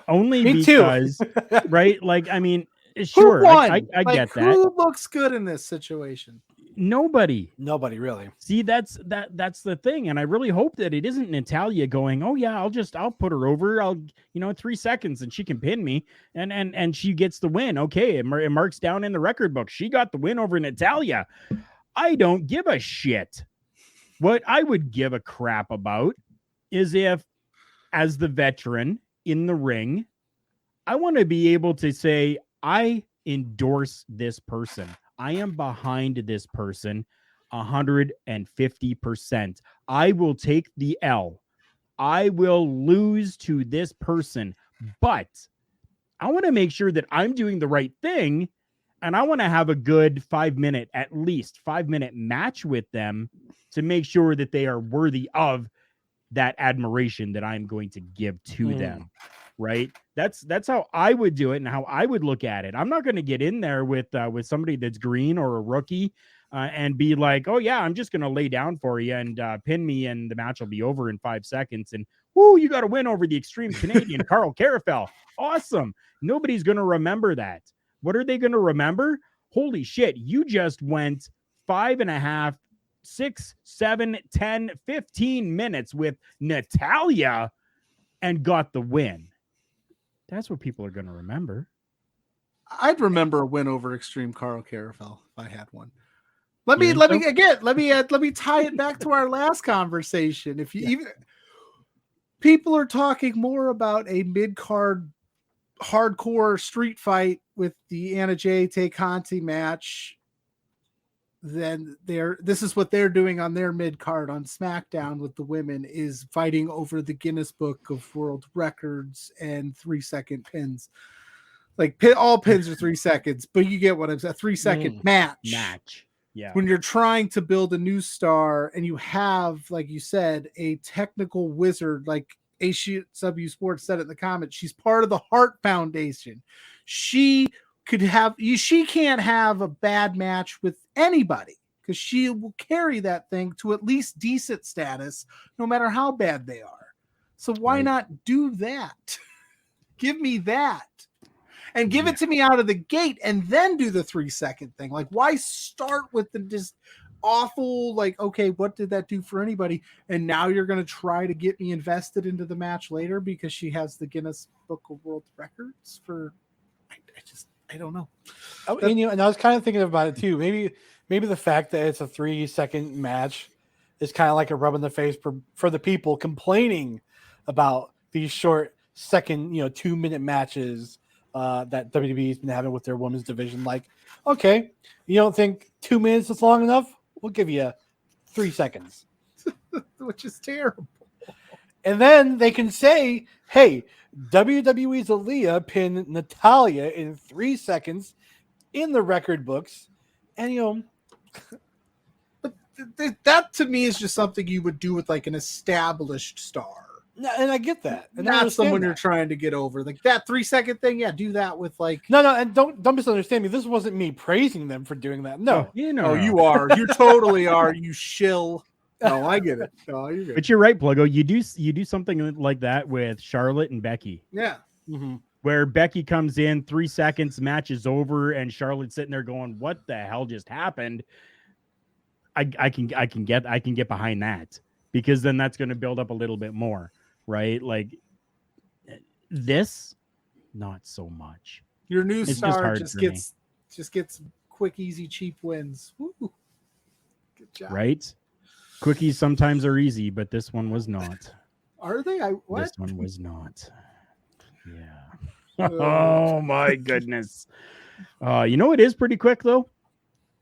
Only Me because, too. right? Like, I mean, sure, Who won? I Like, get that. Who looks good in this situation? Nobody. Nobody really. See, that's the thing, and I really hope that it isn't Natalia going, oh yeah, I'll put her over, 3 seconds and she can pin me, and she gets the win. Okay, it marks down in the record book. She got the win over Natalia. I don't give a shit. What I would give a crap about is if, as the veteran in the ring, I want to be able to say, I endorse this person. I am behind this person 150%. I will take the L. I will lose to this person, but I want to make sure that I'm doing the right thing, and I want to have a good 5-minute, at least 5-minute match with them to make sure that they are worthy of that admiration that I'm going to give to them. Right? That's how I would do it and how I would look at it. I'm not going to get in there with somebody that's green or a rookie and be like, oh yeah, I'm just going to lay down for you and pin me, and the match will be over in 5 seconds. And whoo, you got to win over the Extreme Canadian Karl Karufel. Awesome. Nobody's going to remember that. What are they going to remember? Holy shit, you just went 5.5, 6, 7, 10, 15 minutes with Natalia and got the win. That's what people are going to remember. I'd remember a win over Extreme Karl Karufel if I had one. Let me tie it back to our last conversation. If you even people are talking more about a mid-card hardcore street fight with the Anna Jay Tay Conti match, then this is what they're doing on their mid-card on SmackDown with the women, is fighting over the Guinness Book of World Records and 3-second pins. Like all pins are 3 seconds, but you get what I'm saying. A 3-second match. Yeah. When you're trying to build a new star and you have, like you said, a technical wizard, like HW Sports said in the comments, she's part of the Hart Foundation. She can't have a bad match with anybody because she will carry that thing to at least decent status, no matter how bad they are. So why not do that? Give me that. And give it to me out of the gate and then do the 3-second thing. Like, why start with the just awful, like, okay, what did that do for anybody? And now you're going to try to get me invested into the match later because she has the Guinness Book of World Records for, I don't know. And I was kind of thinking about it too. Maybe the fact that it's a 3-second match is kind of like a rub in the face for the people complaining about these short second, 2-minute matches that WWE's been having with their women's division. Like, okay, you don't think 2 minutes is long enough? We'll give you 3 seconds. Which is terrible. And then they can say, hey, WWE's Aaliyah pinned Natalia in 3 seconds in the record books. And, But that to me is just something you would do with like an established star. And I get that. And not someone you're trying to get over. Like that 3-second thing, do that with like... No, and don't misunderstand me. This wasn't me praising them for doing that. No. You are. You totally are, you shill. No, I get it. No, you're good. But you're right, Pluggo. You do something like that with Charlotte and Becky. Yeah. Mm-hmm. Where Becky comes in, 3 seconds, match is over, and Charlotte's sitting there going, "What the hell just happened?" I can get behind that, because then that's going to build up a little bit more, right? Like this, not so much. Your new star just gets quick, easy, cheap wins. Woo. Good job. Right? Quickies sometimes are easy, but this one was not. Are they? This one was not. Yeah. Oh my goodness. It is pretty quick though.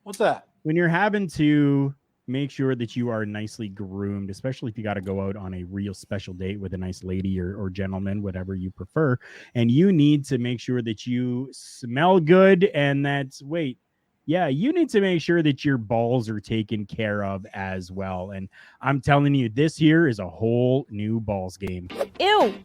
What's that? When you're having to make sure that you are nicely groomed, especially if you got to go out on a real special date with a nice lady or gentleman, whatever you prefer, and you need to make sure that you smell good and that, wait, Yeah, you need to make sure that your balls are taken care of as well. And I'm telling you, this here is a whole new balls game. Ew,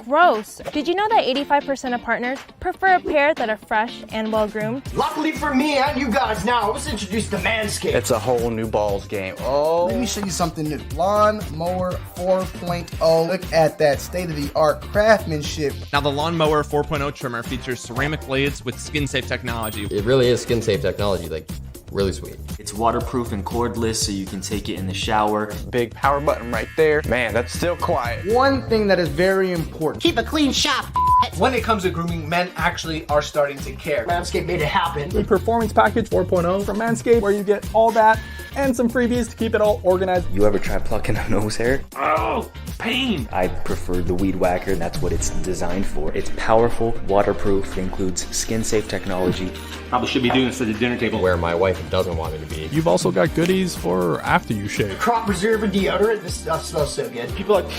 gross. Did you know that 85% of partners prefer a pair that are fresh and well-groomed? Luckily for me and you guys now, I was introduced to Manscaped. It's a whole new balls game. Oh. Let me show you something new. Lawn Mower 4.0. Look at that state-of-the-art craftsmanship. Now, the Lawn Mower 4.0 trimmer features ceramic blades with skin-safe technology. It really is skin-safe technology, like really sweet. It's waterproof and cordless, so you can take it in the shower. Big power button right there. Man, that's still quiet. One thing that is very important. Keep a clean shop. When it comes to grooming, men actually are starting to care. Manscaped made it happen. The Performance Package 4.0 from Manscaped, where you get all that and some freebies to keep it all organized. You ever try plucking a nose hair? Oh, pain! I prefer the Weed Whacker, and that's what it's designed for. It's powerful, waterproof, it includes skin-safe technology. Probably should be doing this at the dinner table. Where my wife doesn't want me to be. You've also got goodies for after you shave. Crop preserver deodorant. This stuff smells so good. People are like,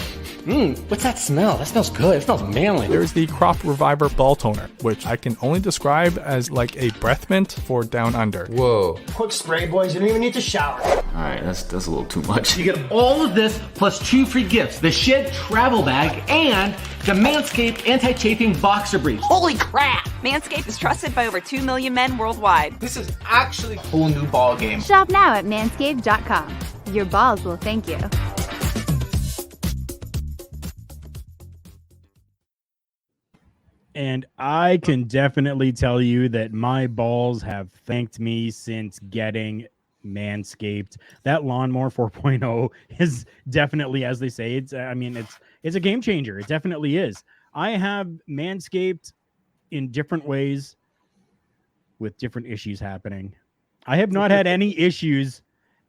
what's that smell? That smells good. It smells manly. There's the Crop Reviver Ball Toner, which I can only describe as like a breath mint for down under. Whoa. Quick spray, boys. You don't even need to shower. Alright, that's a little too much. You get all of this plus 2 free gifts: the Shed Travel Bag and the Manscaped Anti-Chafing Boxer Briefs. Holy crap! Manscaped is trusted by over 2 million men worldwide. This is actually a whole new ball game. Shop now at manscaped.com. Your balls will thank you. And I can definitely tell you that my balls have thanked me since getting Manscaped. That Lawnmower 4.0 is definitely, as they say, it's a game changer. It definitely is. I have Manscaped in different ways with different issues happening. I have not had any issues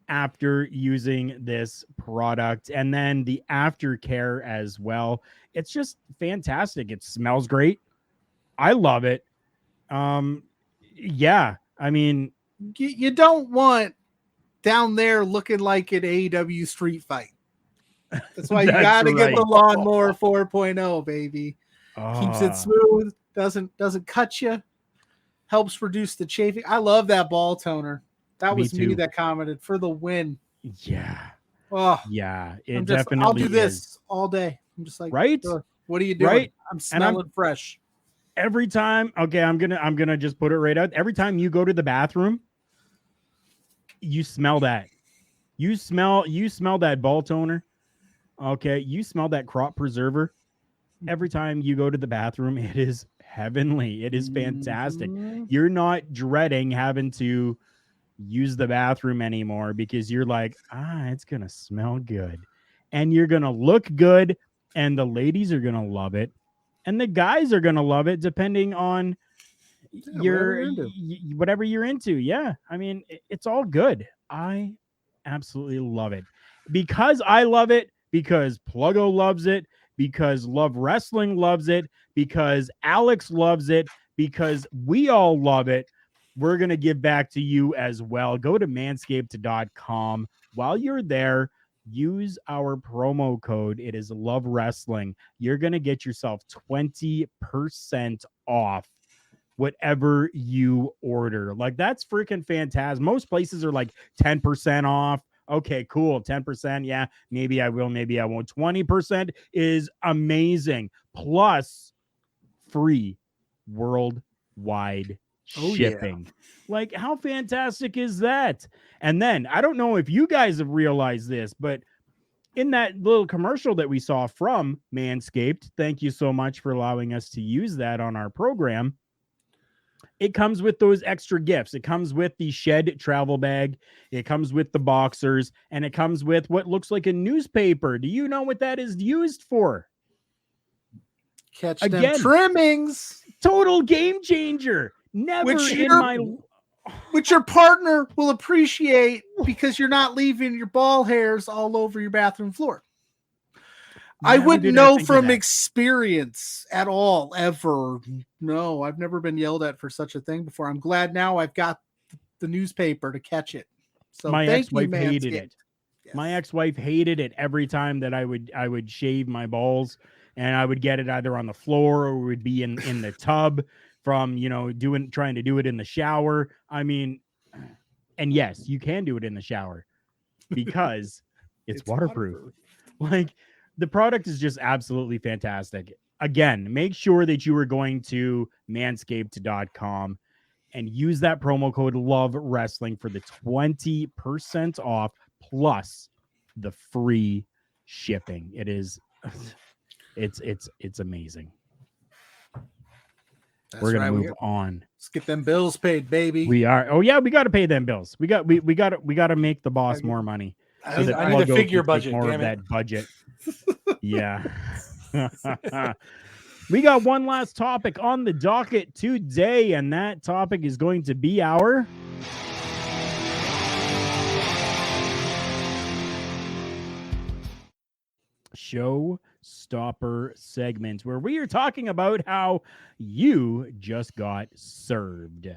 after using this product, and then the aftercare as well. It's just fantastic. It smells great. I love it. Yeah, I mean, you don't want down there looking like an AEW street fight. That's why you got to get the Lawnmower 4.0, baby. Keeps it smooth, doesn't cut you, helps reduce the chafing. I love that ball toner. That was me that commented for the win. Yeah. Oh, yeah. I'll do this all day. I'm just like, right? What are you doing? Right? I'm smelling fresh. Every time, okay, I'm gonna just put it right out. Every time you go to the bathroom, you smell that. You smell that ball toner. Okay, you smell that crop preserver. Every time you go to the bathroom, it is heavenly. It is fantastic. You're not dreading having to use the bathroom anymore because you're like, it's gonna smell good, and you're gonna look good, and the ladies are gonna love it, and the guys are gonna love it, depending on whatever you're into. Yeah, I mean, it's all good. I absolutely love it because I love it, because Pluggo loves it, because Love Wrestling loves it, because Alex loves it, because we all love it. We're going to give back to you as well. Go to manscaped.com. While you're there, use our promo code. It is Love Wrestling. You're going to get yourself 20% off whatever you order. Like, that's freaking fantastic. Most places are like 10% off. Okay, cool. 10%. Yeah, maybe I will, maybe I won't. 20% is amazing. Plus free worldwide shipping. Yeah. Like, how fantastic is that? And then I don't know if you guys have realized this, but in that little commercial that we saw from Manscaped, thank you so much for allowing us to use that on our program. It comes with those extra gifts. It comes with the Shed travel bag. It comes with the boxers, and it comes with what looks like a newspaper. Do you know what that is used for? Catch them trimmings. Total game changer. Which your partner will appreciate because you're not leaving your ball hairs all over your bathroom floor. I wouldn't know from experience at all, ever. No, I've never been yelled at for such a thing before. I'm glad now I've got the newspaper to catch it. So my ex-wife hated it. Yes. My ex-wife hated it every time that I would shave my balls, and I would get it either on the floor or it would be in the tub from, trying to do it in the shower. I mean, And yes, you can do it in the shower because it's waterproof. Like, the product is just absolutely fantastic. Again, make sure that you are going to manscaped.com and use that promo code Love Wrestling for the 20% off plus the free shipping. It is it's amazing. We're gonna move on. Let's get them bills paid, baby. We are. Oh yeah, we got to pay them bills. We got to make the boss more money. I need a figure budget. More damn of it. that budget. Yeah. We got one last topic on the docket today, and that topic is going to be our Showstopper segment, where we are talking about how you just got served.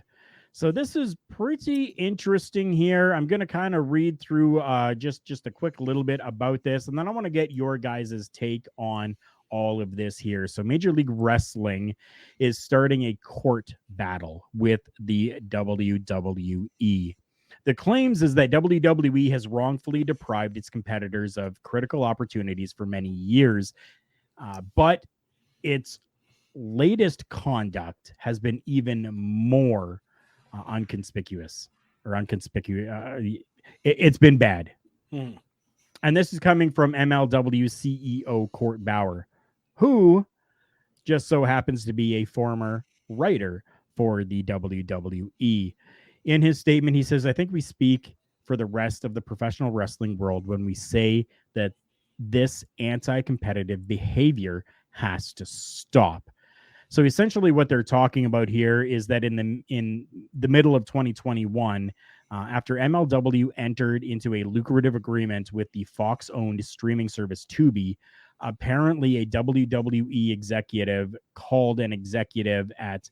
So this is pretty interesting here. I'm going to kind of read through just a quick little bit about this, and then I want to get your guys' take on all of this here. So Major League Wrestling is starting a court battle with the WWE. The claims is that WWE has wrongfully deprived its competitors of critical opportunities for many years, but its latest conduct has been even more unconspicuous. It's been bad. And this is coming from MLW CEO Court Bauer, who just so happens to be a former writer for the WWE. In his statement, he says, "I think we speak for the rest of the professional wrestling world when we say that this anti-competitive behavior has to stop." So essentially what they're talking about here is that in the middle of 2021, after MLW entered into a lucrative agreement with the Fox-owned streaming service Tubi, apparently a WWE executive called an executive at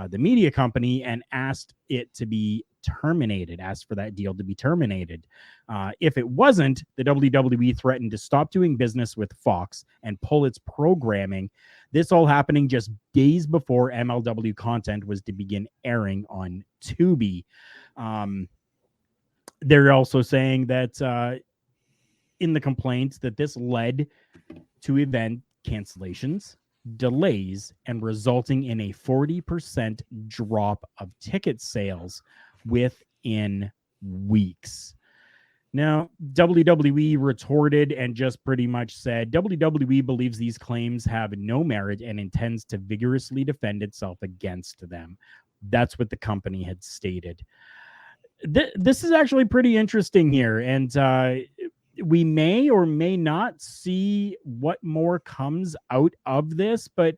the media company and asked it to be terminated, asked for that deal to be terminated. If it wasn't, the WWE threatened to stop doing business with Fox and pull its programming. This all happening just days before MLW content was to begin airing on Tubi. They're also saying that in the complaints that this led to event cancellations, delays, and resulting in a 40% drop of ticket sales within weeks. Now, WWE retorted and just pretty much said WWE believes these claims have no merit and intends to vigorously defend itself against them. That's what the company had stated. This is actually pretty interesting here, and we may or may not see what more comes out of this, but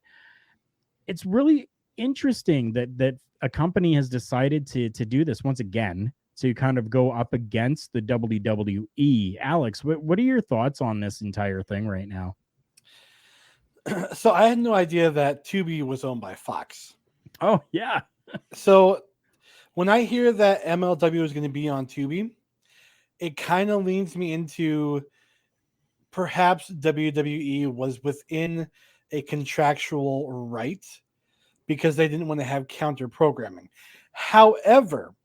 it's really interesting that a company has decided to do this once again, to kind of go up against the WWE. Alex, what are your thoughts on this entire thing right now? So I had no idea that Tubi was owned by Fox. Oh, yeah. So when I hear that MLW is going to be on Tubi, it kind of leans me into perhaps WWE was within a contractual right because they didn't want to have counter programming. However,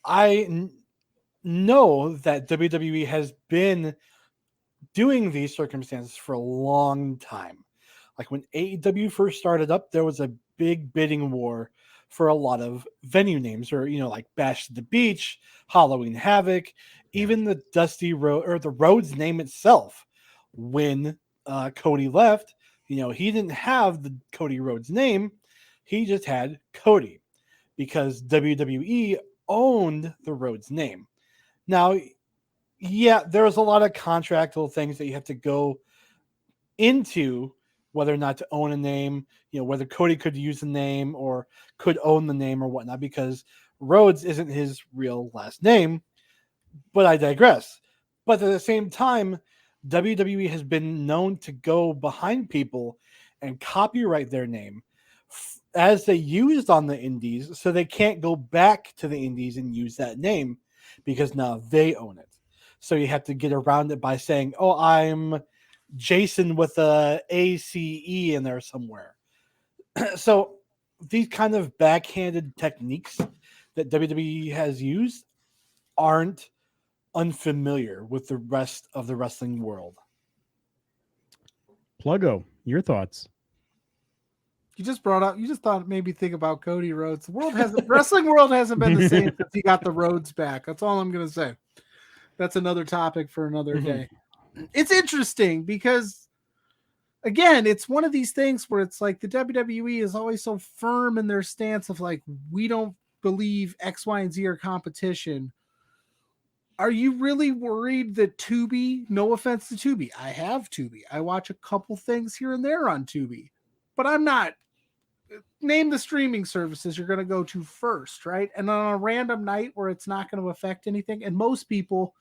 I know that WWE has been doing these circumstances for a long time. Like when AEW first started up, there was a big bidding war for a lot of venue names, or, like Bash at the Beach, Halloween Havoc, even the Dusty Road or the Rhodes name itself. When Cody left, he didn't have the Cody Rhodes name. He just had Cody because WWE owned the Rhodes name. Now, yeah, there was a lot of contractual things that you have to go into whether or not to own a name, whether Cody could use the name or could own the name or whatnot, because Rhodes isn't his real last name. But I digress. But at the same time, WWE has been known to go behind people and copyright their name as they used on the indies, so they can't go back to the indies and use that name because now they own it. So you have to get around it by saying, "Oh, I'm Jason with a ACE in there somewhere." So these kind of backhanded techniques that WWE has used, aren't unfamiliar with the rest of the wrestling world. Pluggo, your thoughts? You just thought maybe think about Cody Rhodes. Wrestling world hasn't been the same since he got the Rhodes back. That's all I'm going to say. That's another topic for another day. It's interesting because, again, it's one of these things where it's like the WWE is always so firm in their stance of like, we don't believe X, Y, and Z are competition. Are you really worried that Tubi, no offense to Tubi, I have Tubi. I watch a couple things here and there on Tubi, but I'm not. Name the streaming services you're going to go to first, right? And on a random night where it's not going to affect anything, and most people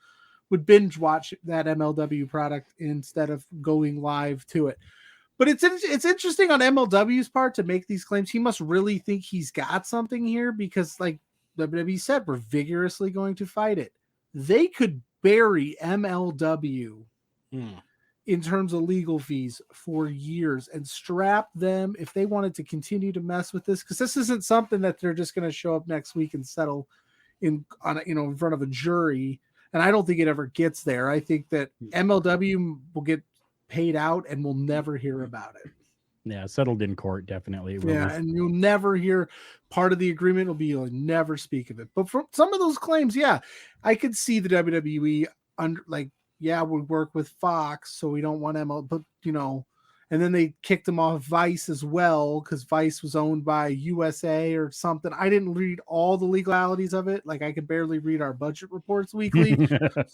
would binge watch that MLW product instead of going live to it. But it's interesting on MLW's part to make these claims. He must really think he's got something here because, like WWE said, we're vigorously going to fight it. They could bury MLW in terms of legal fees for years and strap them if they wanted to continue to mess with this, because this isn't something that they're just going to show up next week and settle in front of a jury. And I don't think it ever gets there. I think that MLW will get paid out and we'll never hear about it. Yeah, settled in court, definitely. Yeah, and you'll never hear. Part of the agreement will be you'll never speak of it. But for some of those claims, yeah, I could see the WWE we work with Fox, so we don't want ML, but and then they kicked them off Vice as well because Vice was owned by USA or something. I didn't read all the legalities of it. Like I could barely read our budget reports weekly.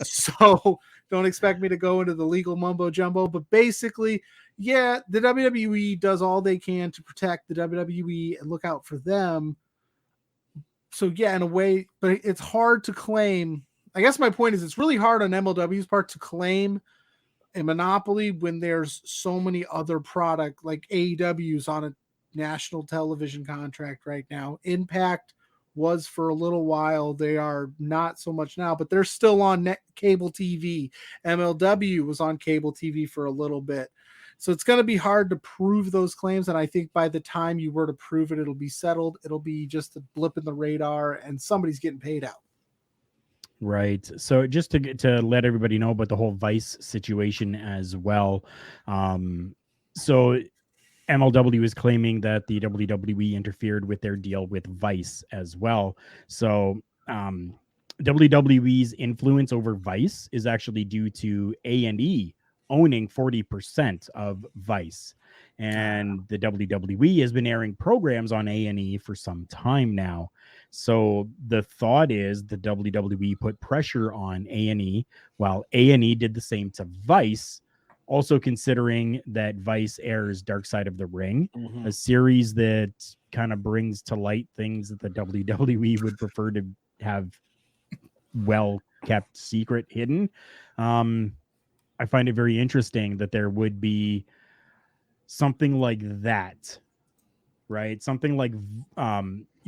So don't expect me to go into the legal mumbo jumbo, but basically, yeah, the WWE does all they can to protect the WWE and look out for them. So yeah, in a way, but it's hard to claim. I guess my point is it's really hard on MLW's part to claim a monopoly when there's so many other product, like AEW's on a national television contract right now. Impact was for a little while. They are not so much now, but they're still on cable TV. MLW was on cable TV for a little bit. So it's going to be hard to prove those claims. And I think by the time you were to prove it, it'll be settled. It'll be just a blip in the radar and somebody's getting paid out. Right. So just to let everybody know about the whole Vice situation as well. So MLW is claiming that the WWE interfered with their deal with Vice as well. So WWE's influence over Vice is actually due to A&E owning 40% of Vice. And the WWE has been airing programs on A&E for some time now. So the thought is the WWE put pressure on A&E while A&E did the same to Vice, also considering that Vice airs Dark Side of the Ring, a series that kind of brings to light things that the WWE would prefer to have well kept secret, hidden. I find it very interesting that there would be something like that, right? Something like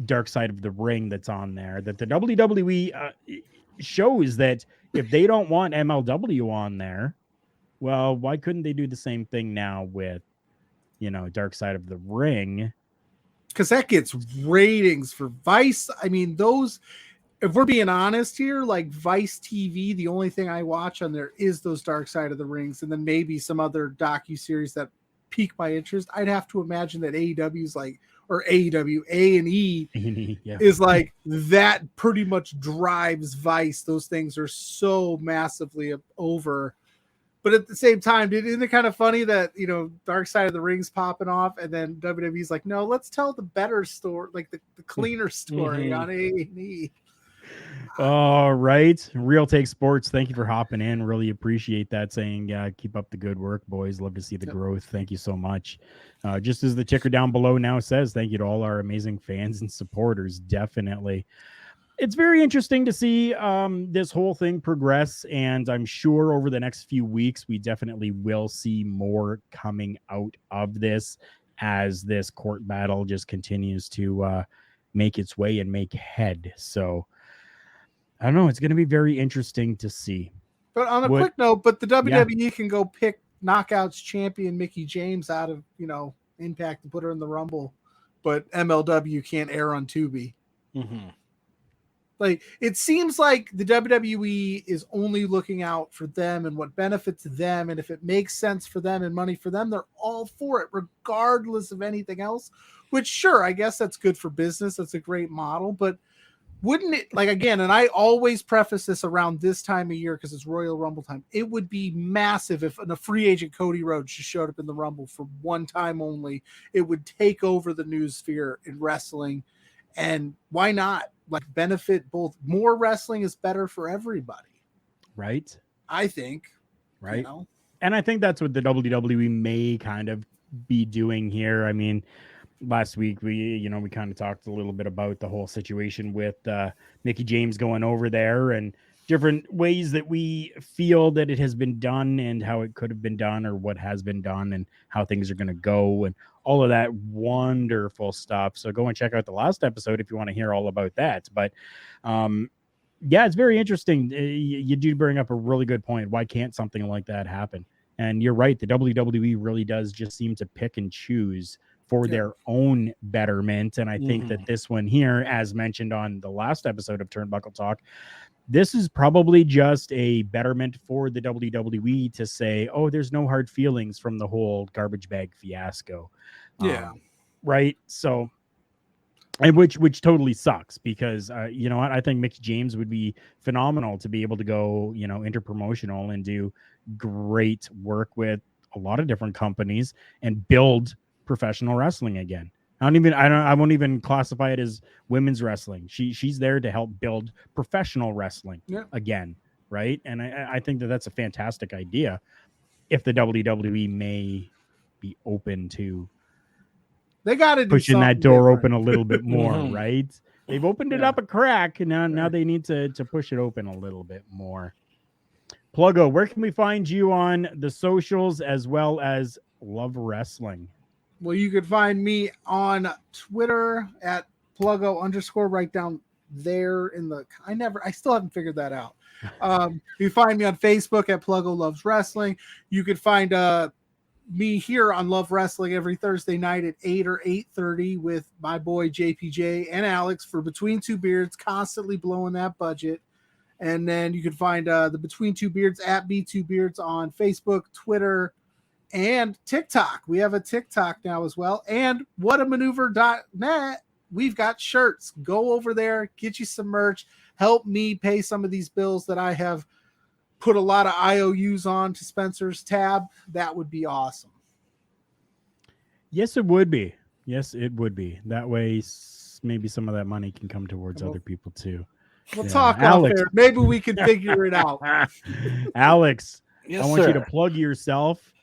Dark Side of the Ring that's on there, that the WWE shows that if they don't want MLW on there, well, why couldn't they do the same thing now with, Dark Side of the Ring? Because that gets ratings for Vice. I mean, those, if we're being honest here, like Vice TV, the only thing I watch on there is those Dark Side of the Rings, and then maybe some other docuseries that pique my interest. I'd have to imagine that AEW's like, or AEW, A&E yeah, is like that pretty much drives Vice. Those things are so massively over. But at the same time, isn't it kind of funny that, Dark Side of the Ring's popping off and then WWE's like, no, let's tell the better story, like the cleaner story on A&E. All right. Real Take Sports, thank you for hopping in. Really appreciate that. Saying keep up the good work, boys. Love to see the growth. Thank you so much. Just as the ticker down below now says, thank you to all our amazing fans and supporters. Definitely. It's very interesting to see this whole thing progress, and I'm sure over the next few weeks we definitely will see more coming out of this as this court battle just continues to make its way and make head. So I don't know. It's going to be very interesting to see. But on a quick note, the WWE can go pick Knockouts champion Mickie James out of, Impact and put her in the Rumble, but MLW can't air on Tubi. Like, it seems like the WWE is only looking out for them and what benefits them. And if it makes sense for them and money for them, they're all for it, regardless of anything else, which, sure, I guess that's good for business. That's a great model. But wouldn't it, like, again, and I always preface this around this time of year because it's Royal Rumble time, it would be massive if a free agent Cody Rhodes just showed up in the Rumble for one time only. It would take over the news sphere in wrestling. And why not? Like, benefit both. More wrestling is better for everybody, right? I think, right? You know? And I think that's what the WWE may kind of be doing here. I mean, last week we kind of talked a little bit about the whole situation with Mickie James going over there and different ways that we feel that it has been done and how it could have been done or what has been done and how things are going to go and all of that wonderful stuff. So go and check out the last episode if you want to hear all about that. But yeah, it's very interesting. You do bring up a really good point. Why can't something like that happen? And you're right. The WWE really does just seem to pick and choose for their own betterment. And I think that this one here, as mentioned on the last episode of Turnbuckle Talk, this is probably just a betterment for the WWE to say, oh, there's no hard feelings from the whole garbage bag fiasco. Yeah. Right. So, and which totally sucks because, you know what? I think Mickie James would be phenomenal to be able to go, interpromotional and do great work with a lot of different companies and build professional wrestling again. I won't even classify it as women's wrestling. She's there to help build professional wrestling again, right? And I think that that's a fantastic idea. If the WWE may be open to, they got to pushing that door open a little bit more, right? They've opened it up a crack, and now they need to push it open a little bit more. Pluggo, where can we find you on the socials as well as Love Wrestling? Well, you could find me on Twitter at Pluggo_ right down there in the, I still haven't figured that out. You find me on Facebook at Pluggo Loves Wrestling. You could find me here on Love Wrestling every Thursday night at 8 or 8:30 with my boy JPJ and Alex for Between Two Beards, constantly blowing that budget. And then you can find the Between Two Beards at B2Beards on Facebook, Twitter, and TikTok. We have a TikTok now as well. And whatamaneuver.net. We've got shirts. Go over there, get you some merch. Help me pay some of these bills that I have put a lot of IOUs on to Spencer's tab. That would be awesome. Yes, it would be. Yes, it would be. That way, maybe some of that money can come towards other people too. We'll talk Alex. Off there. Maybe we can figure it out. Alex, yes, I want you sir. to plug yourself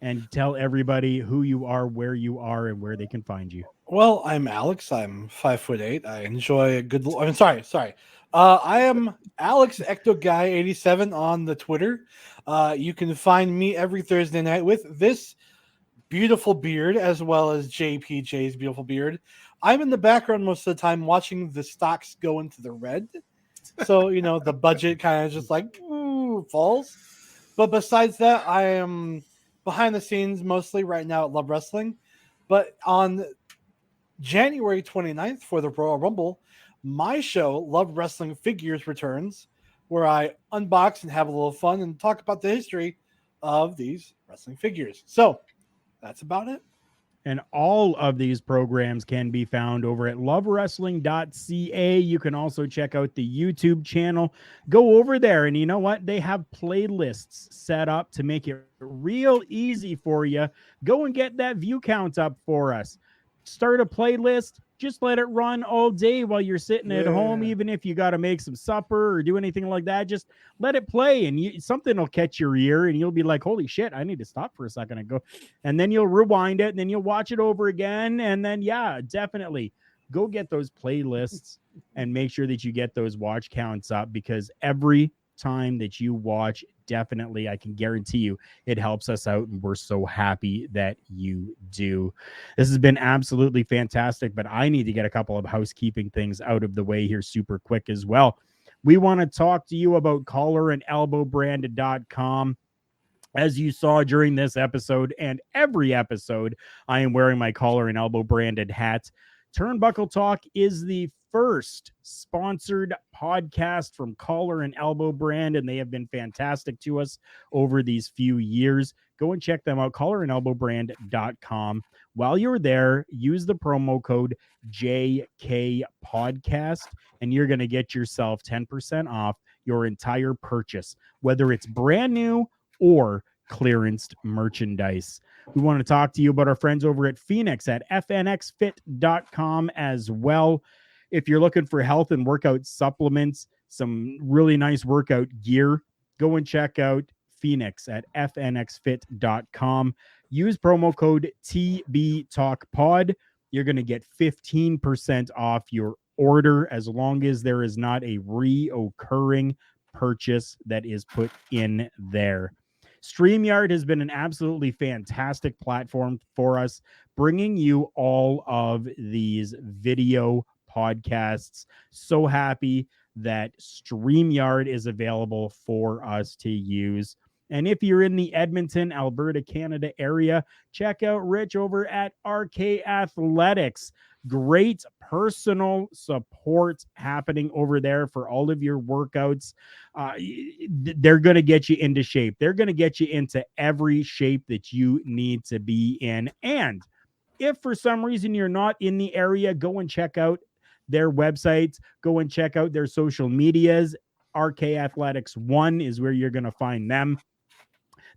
and tell everybody who you are, where you are, and where they can find you. Well, I'm Alex. I'm 5'8". I enjoy a good. I'm sorry. I am Alex Ecto Guy 87 on the Twitter. You can find me every Thursday night with this beautiful beard as well as JPJ's beautiful beard. I'm in the background most of the time watching the stocks go into the red. So, the budget kind of just like falls. But besides that, I am behind the scenes mostly right now at Love Wrestling. But on January 29th for the Royal Rumble, my show, Love Wrestling Figures, returns, where I unbox and have a little fun and talk about the history of these wrestling figures. So that's about it. And all of these programs can be found over at lovewrestling.ca. You can also check out the YouTube channel. Go over there, and you know what? They have playlists set up to make it real easy for you. Go and get that view count up for us. Start a playlist. Just let it run all day while you're sitting at home, even if you got to make some supper or do anything like that. Just let it play, and something will catch your ear, and you'll be like, holy shit, I need to stop for a second and go. And then you'll rewind it, and then you'll watch it over again. And then, yeah, definitely go get those playlists and make sure that you get those watch counts up, because every time that you watch, definitely, I can guarantee you, it helps us out, and we're so happy that you do. This has been absolutely fantastic, but I need to get a couple of housekeeping things out of the way here super quick as well. We want to talk to you about collarandelbowbranded.com. As you saw during this episode and every episode, I am wearing my Collar and Elbow branded hat. Turnbuckle Talk is the first sponsored podcast from Collar and Elbow brand, and they have been fantastic to us over these few years. Go and check them out, collarandelbowbrand.com. While you're there, use the promo code JKPodcast, and you're going to get yourself 10% off your entire purchase, whether it's brand new or clearanced merchandise. We want to talk to you about our friends over at Phoenix at fnxfit.com as well. If you're looking for health and workout supplements, some really nice workout gear, go and check out Phoenix at fnxfit.com. Use promo code TBTalkPod. You're going to get 15% off your order as long as there is not a reoccurring purchase that is put in there. StreamYard has been an absolutely fantastic platform for us, bringing you all of these video podcasts. So happy that StreamYard is available for us to use. And if you're in the Edmonton, Alberta, Canada area, check out Rich over at RK Athletics. Great personal support happening over there for all of your workouts. They're going to get you into shape. They're going to get you into every shape that you need to be in. And if for some reason you're not in the area, go and check out their websites. Go and check out their social medias. RK Athletics 1 is where you're going to find them.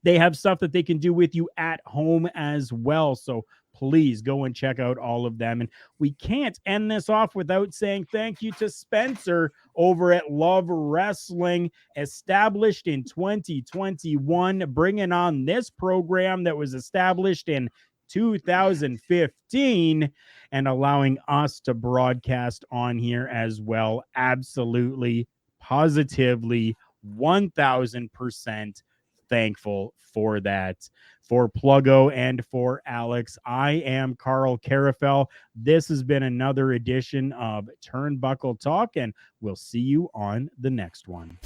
They have stuff that they can do with you at home as well. So please go and check out all of them. And we can't end this off without saying thank you to Spencer over at Love Wrestling, established in 2021, bringing on this program that was established in 2015 and allowing us to broadcast on here as well. Absolutely, positively, 1000% thankful for that. For Pluggo and for Alex, I am Karl Karufel. This has been another edition of Turnbuckle Talk, and we'll see you on the next one.